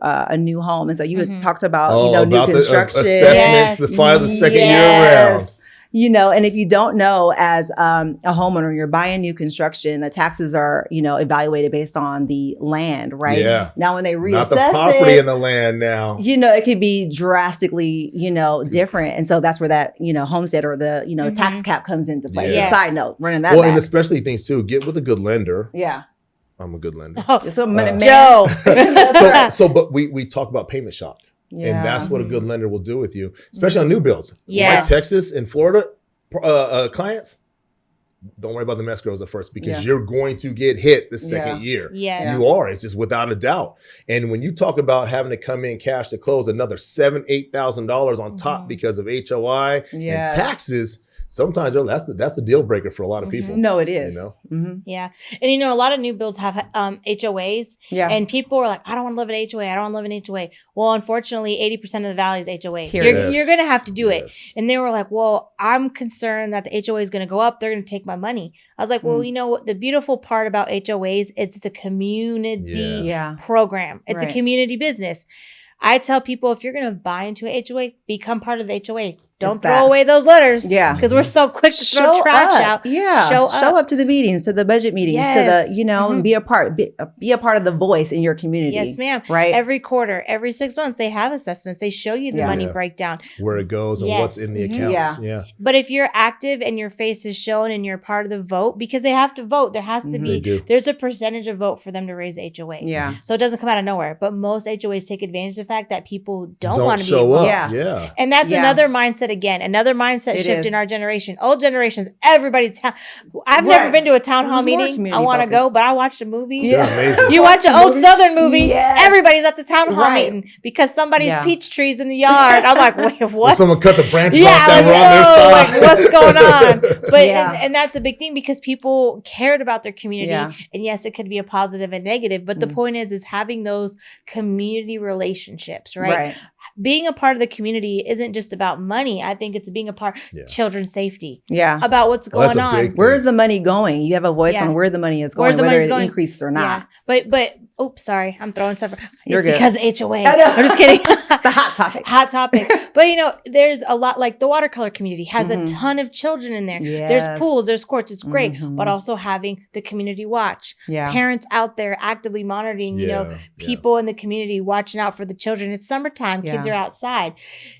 home. And so you had talked about, new construction. The assessments, the file the second year around. And if you don't know, as a homeowner, you're buying new construction, the taxes are, evaluated based on the land, right? Yeah. Now, when they reassess not the property in the land now. It could be drastically, different. And so that's where that, homestead or the, tax cap comes into play. Yes. Just a side note, running that back. And especially things too, get with a good lender. Yeah. I'm a good lender. Joe. But we talk about payment shock. Yeah. And that's what a good lender will do with you, especially on new builds. Like Texas and Florida clients, don't worry about the escrows at first because you're going to get hit the second year. Yes. You are. It's just without a doubt. And when you talk about having to come in cash to close another $7,000-$8,000 on top because of HOI and taxes, sometimes that's the deal breaker for a lot of people. No, it is. You know? Mm-hmm. Yeah. And you know, a lot of new builds have HOAs. Yeah. And people are like, I don't want to live in HOA. I don't want to live in HOA. Well, unfortunately, 80% of the value is HOA. Period. You're going to have to do it. And they were like, well, I'm concerned that the HOA is going to go up. They're going to take my money. I was like, well, you know what? The beautiful part about HOAs is it's a community program. It's a community business. I tell people, if you're going to buy into a HOA, become part of the HOA. Don't throw away those letters. Yeah. Because we're so quick to throw trash out. Yeah. Show up to the meetings, to the budget meetings, to the, you know, be a part of the voice in your community. Yes, ma'am. Right. Every quarter, every 6 months, they have assessments. They show you the money breakdown. Where it goes and what's in the accounts. Yeah. But if you're active and your face is shown and you're part of the vote, because they have to vote, there has to be, there's a percentage of vote for them to raise HOA. Yeah. So it doesn't come out of nowhere. But most HOAs take advantage of the fact that people don't want to show up. Yeah. And that's another mindset again. Another mindset shift in our generation. Old generations, everybody's I've never been to a town hall meeting. I want to go, but I watched a movie. Yeah. Amazing. You watch an old Southern movie, everybody's at the town hall meeting because somebody's peach trees in the yard. I'm like, wait, what? Well, someone cut the branches off that were on their side. Like, what's going on? But and that's a big thing because people cared about their community. And yes, it could be a positive and negative, but the point is having those community relationships, right? Being a part of the community isn't just about money. I think it's being a part children's safety. Yeah. About what's going on. Where's the money going? You have a voice on where the money is going, whether it increases or not. Yeah. But oops, sorry. I'm throwing stuff. It's because HOA. I'm just kidding. It's a hot topic. Hot topic. But you know, there's a lot, like the watercolor community has a ton of children in there. There's pools, there's courts. It's great. But also having the community watch. Parents out there actively monitoring, you know, people in the community watching out for the children. It's summertime. Kids are outside.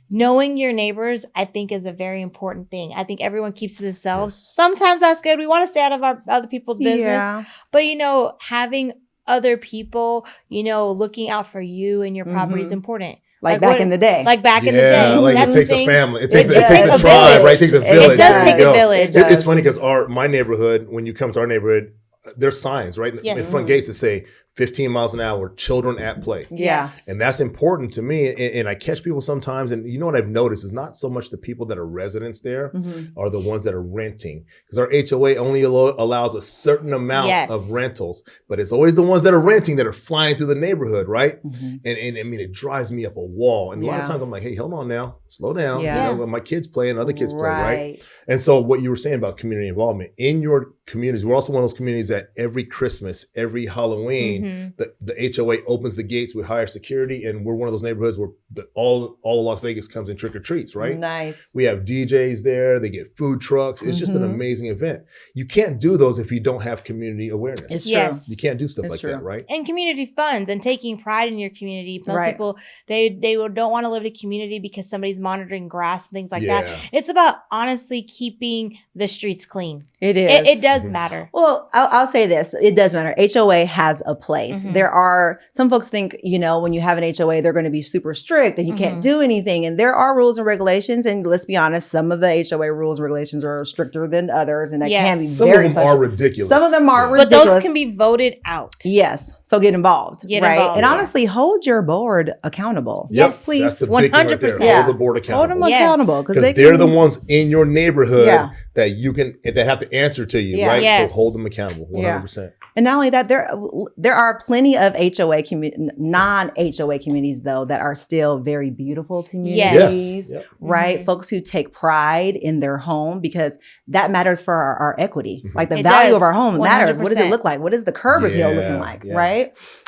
Knowing your neighbors, I think, is a very important thing. I think everyone keeps to themselves. Sometimes that's good. We want to stay out of other people's business. But, you know, having other people, you know, looking out for you and your property is important. Like back in the day. Like back in the day. Like That's it takes a family. It takes a village. tribe, right? It takes a village. It does take a village. It's funny because my neighborhood, when you come to our neighborhood, there's signs, right? In front gates that say 15 miles an hour, children at play. Yes. And that's important to me. And I catch people sometimes, and you know what I've noticed is not so much the people that are residents there are the ones that are renting. Because our HOA only allows a certain amount of rentals, but it's always the ones that are renting that are flying through the neighborhood, right? And I mean, it drives me up a wall. And a lot of times I'm like, hey, hold on now, slow down. You know, my kids play and other kids play, right? And so what you were saying about community involvement in your communities, we're also one of those communities that every Christmas, every Halloween, the HOA opens the gates with higher security, and we're one of those neighborhoods where all Las Vegas comes in trick or treats, right? Nice. We have DJs there. They get food trucks. It's just an amazing event. You can't do those if you don't have community awareness. It's true. You can't do stuff like that, right? And community funds and taking pride in your community. Most people, they don't want to live in a community because somebody's monitoring grass and things like that. It's about honestly keeping the streets clean. It is. It does matter. Well, I'll say this. It does matter. HOA has a place. There are, some folks think, you know, when you have an HOA, they're going to be super strict and you can't do anything. And there are rules and regulations. And let's be honest, some of the HOA rules and regulations are stricter than others. And that can be some very of them are ridiculous. Some of them are ridiculous. But those can be voted out. Yes. So get involved. And honestly, hold your board accountable. Yes, please. That's the 100%. Big thing hold the board accountable. Hold them accountable. Because they're the ones in your neighborhood that have to answer to you, right? Yes. So hold them accountable, 100%. And not only that, there are plenty of non-HOA communities, though, that are still very beautiful communities, right? Folks who take pride in their home because that matters for our equity. Like the value of our home matters. What does it look like? What is the curb appeal looking like, right?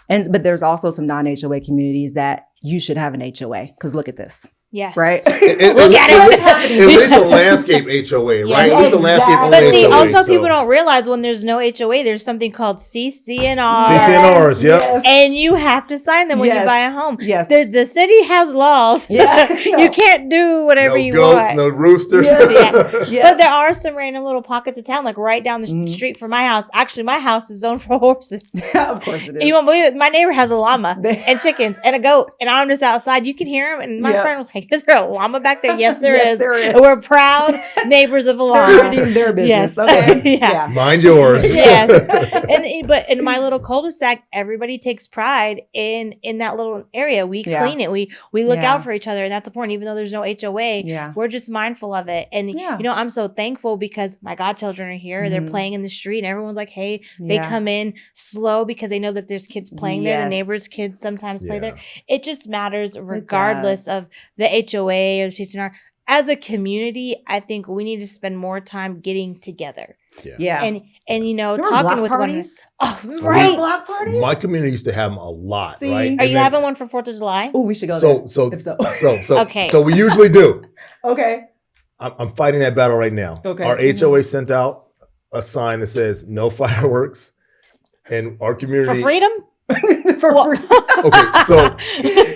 But there's also some non-HOA communities that you should have an HOA because look at this. Yes. Right? Look at it. At least a landscape HOA, right? At least a landscape HOA. But see, also people don't realize when there's no HOA, there's something called CC&Rs. CC&Rs, yep. And you have to sign them when you buy a home. Yes. The city has laws. You can't do whatever you want. No roosters. But there are some random little pockets of town, like right down the street from my house. Actually, my house is zoned for horses. Of course it is. And you won't believe it. My neighbor has a llama and chickens and a goat. And I'm just outside. You can hear them. And my friend was like, asking, is there a llama back there? Yes, there Yes, is. there is. And we're proud neighbors of a llama. They're minding their business. Yes. Okay. Yeah. Mind yours. Yes. But in my little cul-de-sac, everybody takes pride in that little area. We clean it. We look out for each other, and that's important. Even though there's no HOA, we're just mindful of it. And you know, I'm so thankful because my godchildren are here. They're playing in the street, and everyone's like, "Hey," they come in slow because they know that there's kids playing there. The neighbors' kids sometimes play there. It just matters regardless of the HOA or the CCNR. As a community, I think we need to spend more time getting together. Yeah. And you know, Remember talking block with parties? one. Oh, right. Block parties? My community used to have them a lot, See? right? Are you having one for 4th of July? Oh, we should go there. So Okay. So we usually do. Okay. I'm fighting that battle right now. Okay. Our HOA sent out a sign that says no fireworks, and our community For freedom? Okay, so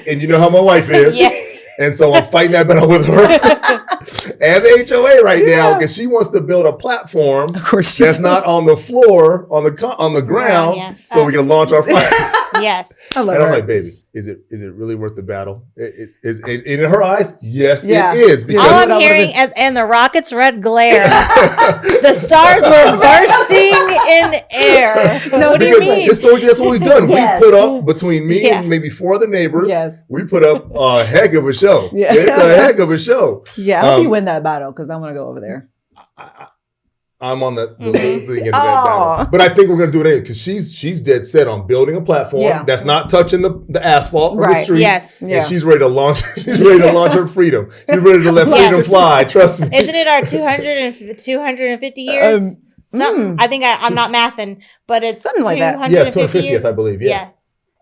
and you know how my wife is. Yes. And so I'm fighting that battle with her and the HOA right now because she wants to build a platform Of course that's not on the floor, on the ground, so we can launch our fire. Yes. I love And I'm her. like, baby, is it really worth the battle? It's in her eyes, yes, Yeah. it is. Because All I'm hearing is, and the rocket's red glare. The stars were bursting in air. No, What do you because mean? historically, that's what we've done. Yes. We put up between me and maybe 4 other neighbors. Yes. We put up a heck of a show. Yeah. It's a heck of a show. Yeah, I hope you win that battle because I want to go over there. I'm on the losing end of that battle. But I think we're going to do it anyway because she's dead set on building a platform that's not touching the asphalt or the street. Yes. And she's ready to launch. She's ready to launch her freedom. She's ready to let freedom fly. Trust me. Isn't it our 250 years? I think I'm not mathing, but it's something like that. Yes, 250th, I believe. Yeah.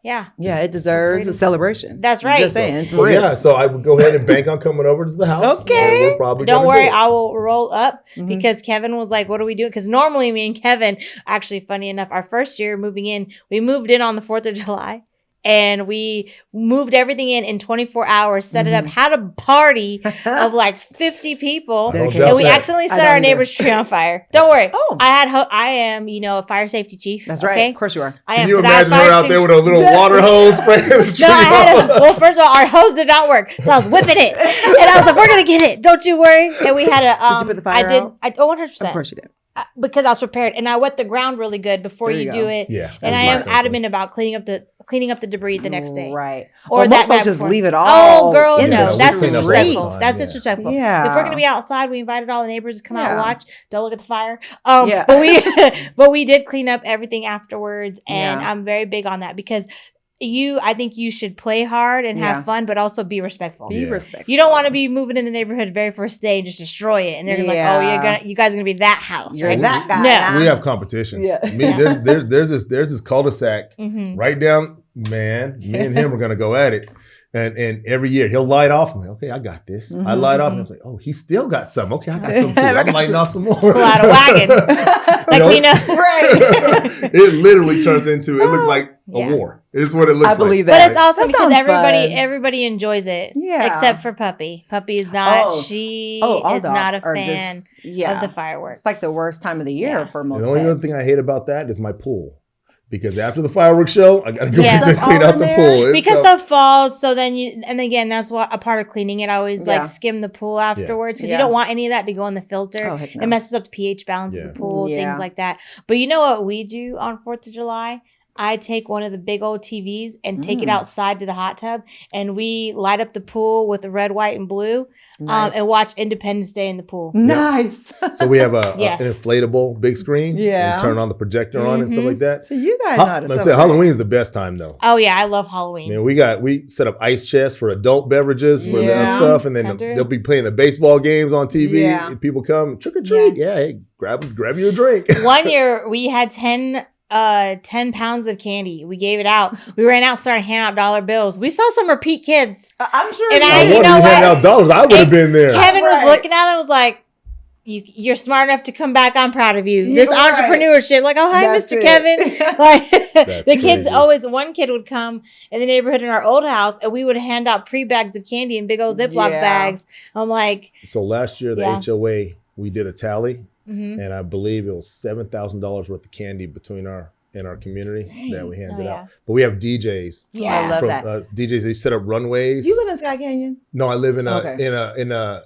Yeah, it deserves a celebration. That's right. Just saying. So I would go ahead and bank on coming over to the house. Okay. We're probably Don't gonna worry, do it. I will roll up because Kevin was like, what are we doing? Because normally me and Kevin, actually funny enough, our first year moving in, we moved in on the 4th of July. And we moved everything in 24 hours, set it up, had a party of like 50 people. And we accidentally set our neighbor's tree on fire. Don't worry. Oh. I am, a fire safety chief. That's right. Okay? Of course you are. I am. Can you 'cause I have imagine her fire out there with a little water hose spraying the tree? No, I had well, first of all, our hose did not work. So I was whipping it. And I was like, we're going to get it. Don't you worry. And we had a, Did you put the fire out? 100%. Of course you did. Because I was prepared. And I wet the ground really good before you do it. Yeah. And I am adamant about cleaning up the debris the next day. Right. Or well, that most folks just before. leave it all. Oh, girl, in no. the That's street. disrespectful. That's disrespectful. Yeah. If we're going to be outside, we invited all the neighbors to come out and watch. Don't look at the fire. Yeah. But we did clean up everything afterwards. And I'm very big on that because I think you should play hard and have fun, but also be respectful. Be respectful. You don't want to be moving in the neighborhood the very first day and just destroy it. And they're like, oh, you guys are going to be that house, You're right? that guy. No. We have competitions. Yeah. There's this cul-de-sac right down. Man, me and him are gonna go at it, and every year he'll light off. I'm like, okay, I got this. I light off, and I'm like, oh, he still got some. Okay, I got some too. I'm lighting off some more. Pull out a wagon. Next thing you know, Right. It literally turns into. It looks like a war. It's what it looks like. I believe that. But it's awesome That because sounds fun. everybody enjoys it. Yeah. Except for Puppy. Puppy is not. Oh. She all is not a dogs are fan of the fireworks. It's like the worst time of the year for most The only other pets. thing I hate about that is my pool. Because after the fireworks show, I gotta go Yes. clean out the pool. Because of falls, so then and again, that's what a part of cleaning it. I always like skim the pool afterwards because you don't want any of that to go in the filter. Oh, heck no. It messes up the pH balance of the pool, things like that. But you know what we do on 4th of July? I take one of the big old TVs and take it outside to the hot tub, and we light up the pool with the red, white, and blue, and watch Independence Day in the pool. Nice. So we have an inflatable big screen. Yeah. And turn on the projector on and stuff like that. So you guys know how to Let me tell you, Halloween is the best time though. Oh yeah, I love Halloween. I mean, we set up ice chests for adult beverages for the stuff, and then they'll be playing the baseball games on TV. Yeah. And people come trick or treat. Yeah, hey, grab you a drink. One year we had 10 pounds of candy. We gave it out. We ran out, started handing out dollar bills. We saw some repeat kids. I'm sure. And I wonder you handing out dollars. I would have been there. Kevin was looking at it and was like, you're smart enough to come back. I'm proud of you. This entrepreneurship. Like, oh, hi, That's Mr. it. Kevin. Like the kids crazy. always, one kid would come in the neighborhood in our old house and we would hand out pre-bags of candy in big old Ziploc bags. I'm like. So last year, the HOA, we did a tally. And I believe it was $7,000 worth of candy between our in our community that we handed Oh, yeah. out. But we have DJs. Yeah. I love From that. DJs, they set up runways. You live in Sky Canyon? No, I live in Okay.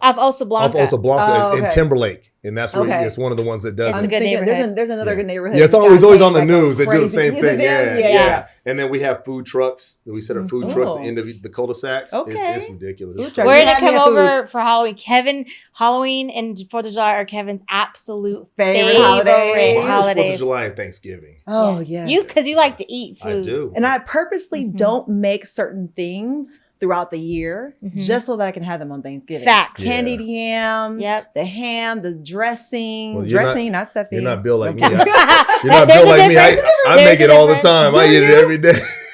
Off Osa Blanca. off Osa Blanca Oh, in okay. Timberlake, and that's where Okay. it's one of the ones that does It's it. a good neighborhood. There's another Yeah. good neighborhood. Yeah, it's in always Sky on the Canyon that news. They goes do the crazy. same Is thing. it them? Yeah. And then we have food trucks. We set up food trucks at Oh. the end of the cul-de-sacs. Okay. It's ridiculous. Food It's trucks. We're crazy. gonna Have me come a food. over for Halloween. Halloween and 4th of July are Kevin's absolute Favorite favorite holidays. Mine is 4th holidays. of July and Thanksgiving. Oh, yes. Because you like to eat food. I do. And I purposely Mhm. don't make certain things throughout the year Mhm. just so that I can have them on Thanksgiving. Facts. Yeah. Candied yams, Yep. the ham, the dressing. Well, you're Dressing, not stuffing. You're not built like me. Okay. You're not There's built a like me. I difference. make There's it a all the difference. time. I Do eat it you? every day.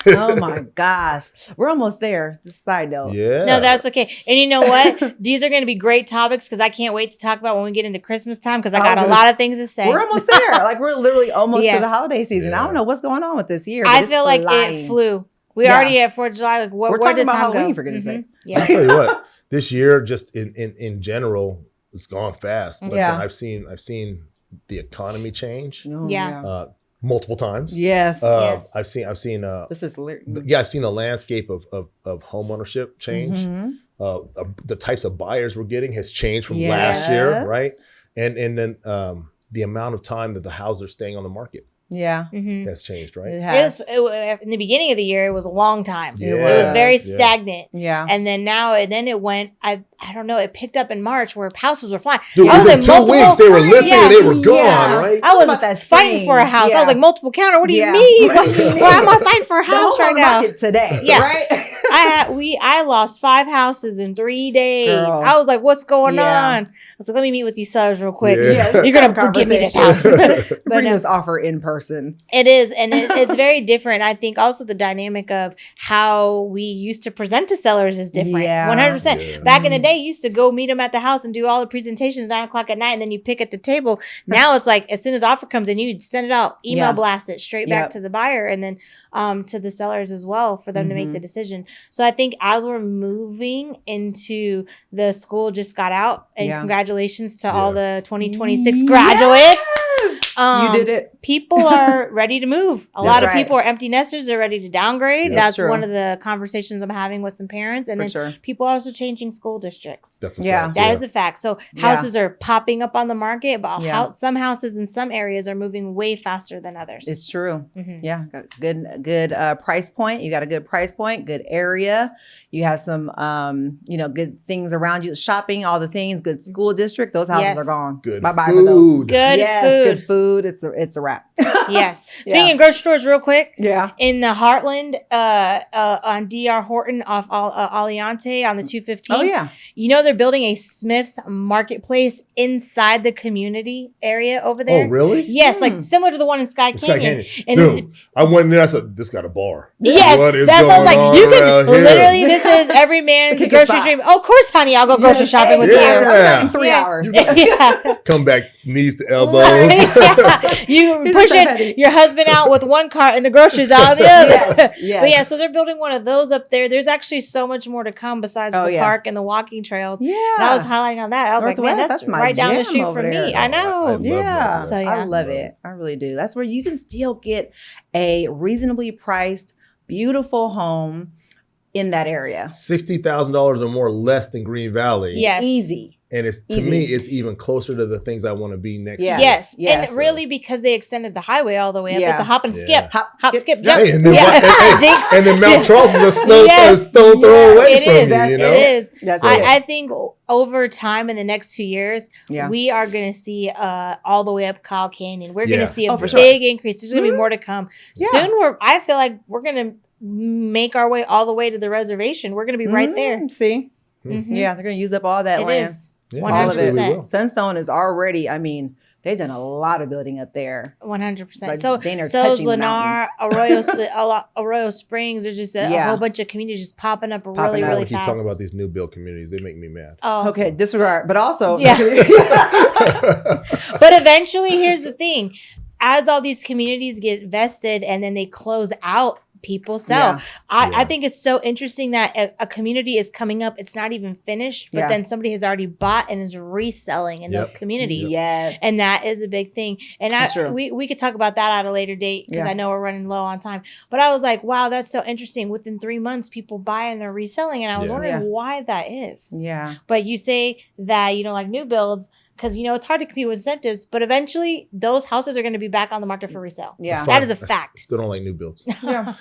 Oh my gosh. We're almost there. Just a side note. Yeah. No, that's okay. And you know what? These are going to be great topics because I can't wait to talk about when we get into Christmas time because I got a lot of things to say. We're almost there. Like we're literally almost to Yes. the holiday season. I Yeah. don't know what's going on with this year. but I it's feel like flying. it flew. We Yeah. already at 4th of July. Like, We're where talking did about time Halloween go? for goodness Mhm. sakes. Yeah. I'll tell you what. This year, just in general, it's gone fast. But Yeah. I've seen the economy change Oh, Yeah. multiple times. Yes. Yes. I've seen This is I've seen the landscape of home ownership change. Mhm. The types of buyers we're getting has changed from Yes. last year, right? And then the amount of time that the houses are staying on the market Yeah. Mhm. has changed, right? It has. In the beginning of the year, it was a long time. Yeah. It was very Yeah. stagnant. Yeah. And then it went, I don't know, it picked up in March where houses were flying. Dude, I was within in 2 multiple- weeks they were listing and they were gone, Yeah. right? I was About that fighting spring. for a house. I Yeah. was like, multiple counter. What do Yeah. you mean? Right. Why am I fighting for a The house home right on the now? market today. Yeah. Right. I lost 5 houses in 3 days. Girl. I was like, what's going Yeah. on? I was like, let me meet with you sellers real quick. Yeah. let's You're have a gonna give me this conversation. house. But Bring no. this offer in person. It is, and it's very different. I think also the dynamic of how we used to present to sellers is different. Yeah. 100%. Yeah. Back in the day, you used to go meet them at the house and do all the presentations 9:00 at night, and then you pick at the table. Now it's like as soon as offer comes in, you send it out, email Yeah. blast it straight back Yep. to the buyer, and then to the sellers as well for them to make Mhm. the decision. So I think as we're moving into the school just got out, and Yeah. congratulations to Yeah. all the 2026 graduates. You did it. People are ready to move. A That's lot of right. people are empty nesters. They're ready to downgrade. That's That's true. one of the conversations I'm having with some parents. And For then sure. people are also changing school districts. That's a Yeah. fact, That is a fact. So Yeah. houses are popping up on the market, but Yeah. some houses in some areas are moving way faster than others. It's true. Mhm. Yeah, got a good price point. You got a good price point, good area. You have some good things around you, shopping, all the things, good school district. Those houses Yes. are gone. Good Bye bye for those. food. Good yes, food. good food. It's a wrap. Yes. Speaking Yeah. of grocery stores, real quick. Yeah. In the Heartland, on DR Horton off Aliante on the 215. Oh yeah. You know they're building a Smith's Marketplace inside the community area over there. Oh, really? Yes, Hmm. like similar to the one in Sky Sky Canyon. Canyon. And Dude, I went in there. I said, "This got a bar." yes, What is that's what I was going like. on You around could here? literally. This is every man's Pick a grocery spot. dream. Oh, of course, honey, I'll go grocery shopping with Yeah. I'll be back in you. 3 hours. Yeah. Come back, knees to elbows. You He's pushing so ready. your husband out with one cart and the groceries out the other. Yes, yes. But yeah, so they're building one of those up there. There's actually so much more to come besides Oh, the yeah. park and the walking trails. Yeah. And I was highlighting on that. I was like, man, Northwest, that's, that's my right down the jam street over from me. there. I know. I love Yeah. Northwest. So, yeah. I love it. I really do. That's where you can still get a reasonably priced, beautiful home in that area. $60,000 or more less than Green Valley. Yes. Easy. And it's to Easy. me, it's even closer to the things I want to be next Yeah. year. Yes. Yes. And really because they extended the highway all the way up. Yeah. It's a hop and Yeah. skip. Hop, Skip, jump. Hey, and then, Yeah. Jinx. and then Mount Charleston's a stone, Yes. stone throw away It from is. me, you know? It is. That's So- it. I think over time in the next 2 years, Yeah. we are going to see all the way up Kyle Canyon. We're going Yeah. to see a Oh, for sure. big increase. There's going to be more to come. Yeah. Soon, I feel like we're going to make our way all the way to the reservation. We're going to be right there. See? Mhm. Yeah, they're going to use up all that It land. is. Yeah, All of it. eventually we will. Sunstone is already, they've done a lot of building up there. 100%. Like, so they are so is touching the Lennar, Arroyo Springs. There's just a Yeah. whole bunch of communities just popping up really, up. really I keep fast. talking about these new build communities. They make me mad. Oh, Okay, disregard. But also, Yeah. But eventually, here's the thing. As all these communities get vested and then they close out, people sell. Yeah. I think it's so interesting that a community is coming up. It's not even finished, but then somebody has already bought and is reselling in those communities. Yes. And that is a big thing. And we could talk about that at a later date because I know we're running low on time. But I was like, wow, that's so interesting. Within 3 months, people buy and they're reselling. And I was wondering why that is. Yeah. But you say that you don't like new builds because, it's hard to compete with incentives. But eventually, those houses are going to be back on the market for resale. Yeah. That is a fact. Still don't like new builds. Yeah.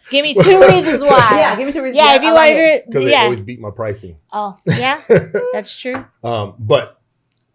Give me 2 reasons why. Yeah, give me 2 reasons. Yeah, if you like it. Because they always beat my pricing. Oh, yeah. That's true. But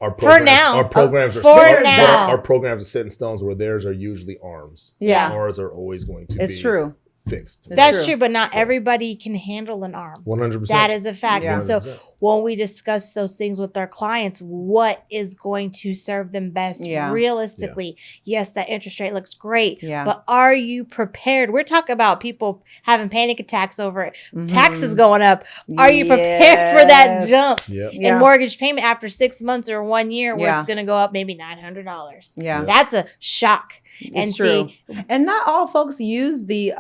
our programs our programs are set in stones where theirs are usually arms. Yeah. Ours are always going to It's be true. fixed. That's true, but not everybody can handle an arm. 100%. That is a fact. Yeah. And so when we discuss those things with our clients, what is going to serve them best realistically? Yes, that interest rate looks great, but are you prepared? We're talking about people having panic attacks over it. Taxes going up. Are you prepared for that jump in mortgage payment after 6 months or 1 year where it's going to go up maybe $900? Yeah. That's a shock. It's true. And not all folks use the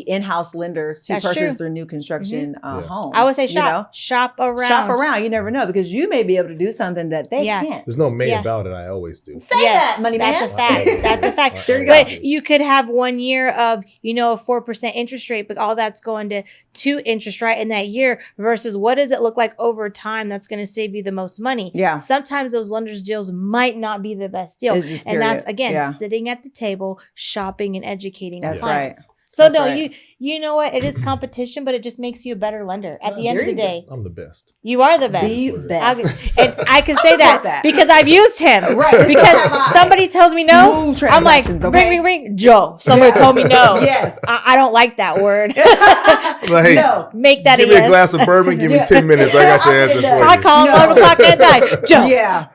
in-house lenders to purchase their new construction home. I would say shop around. Shop around. You never know because you may be able to do something that they can't. There's no may about it. I always do. Say that, money man. That's a fact. That's a fact. There you go. But you could have 1 year of, a 4% interest rate, but all that's going to interest rate in that year versus what does it look like over time that's going to save you the most money. Yeah. Sometimes those lenders deals might not be the best deal. And that's, again, sitting at the table, shopping and educating That's clients. Right. So you know what? It is competition, but it just makes you a better lender at the end of the day. I'm the best. You are the best. The best. And I can say that because I've used him. Right. Because somebody tells me no, I'm like, ring, Joe. Somebody told me no. Yes. I don't like that word. Like, hey, no. Make that give me a glass of bourbon. Give me 10 minutes. I got your answer for you. I call him 1 o'clock at night. Joe. Yeah.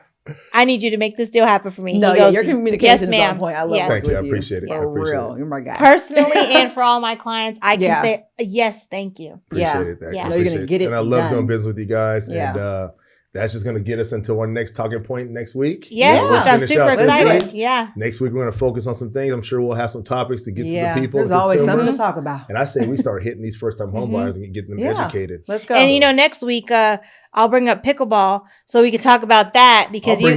I need you to make this deal happen for me. No, your communication is ma'am. on point. I love yes. working with I you. appreciate it. For real. You're my guy. Personally and for all my clients, I can say, yes, thank you. Appreciate that. Yeah. No, you're going to get it And I love done. doing business with you guys. Yeah. And that's just going to get us into our next talking point next week. Yes, which I'm Finish super out this excited. week. Yeah. Next week, we're going to focus on some things. I'm sure we'll have some topics to get to the people. There's always something to talk about. And I say we start hitting these first-time home buyers and get them educated. Let's go. And next week, I'll bring up pickleball so we can talk about that because you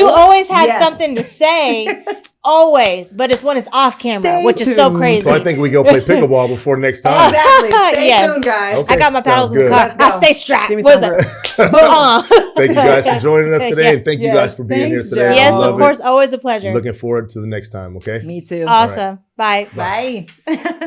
always have something to say, always, but it's when it's off camera, which is so crazy. So I think we go play pickleball before next time. Exactly. Stay tuned, guys. Okay. I got my paddles in the car. I stay strapped. Give me What is some it? Thank you guys for joining us today. And thank you guys for being here today. Yes, of course. Always a pleasure. Looking forward to the next time. Okay. Me too. Awesome. Right. Bye. Bye.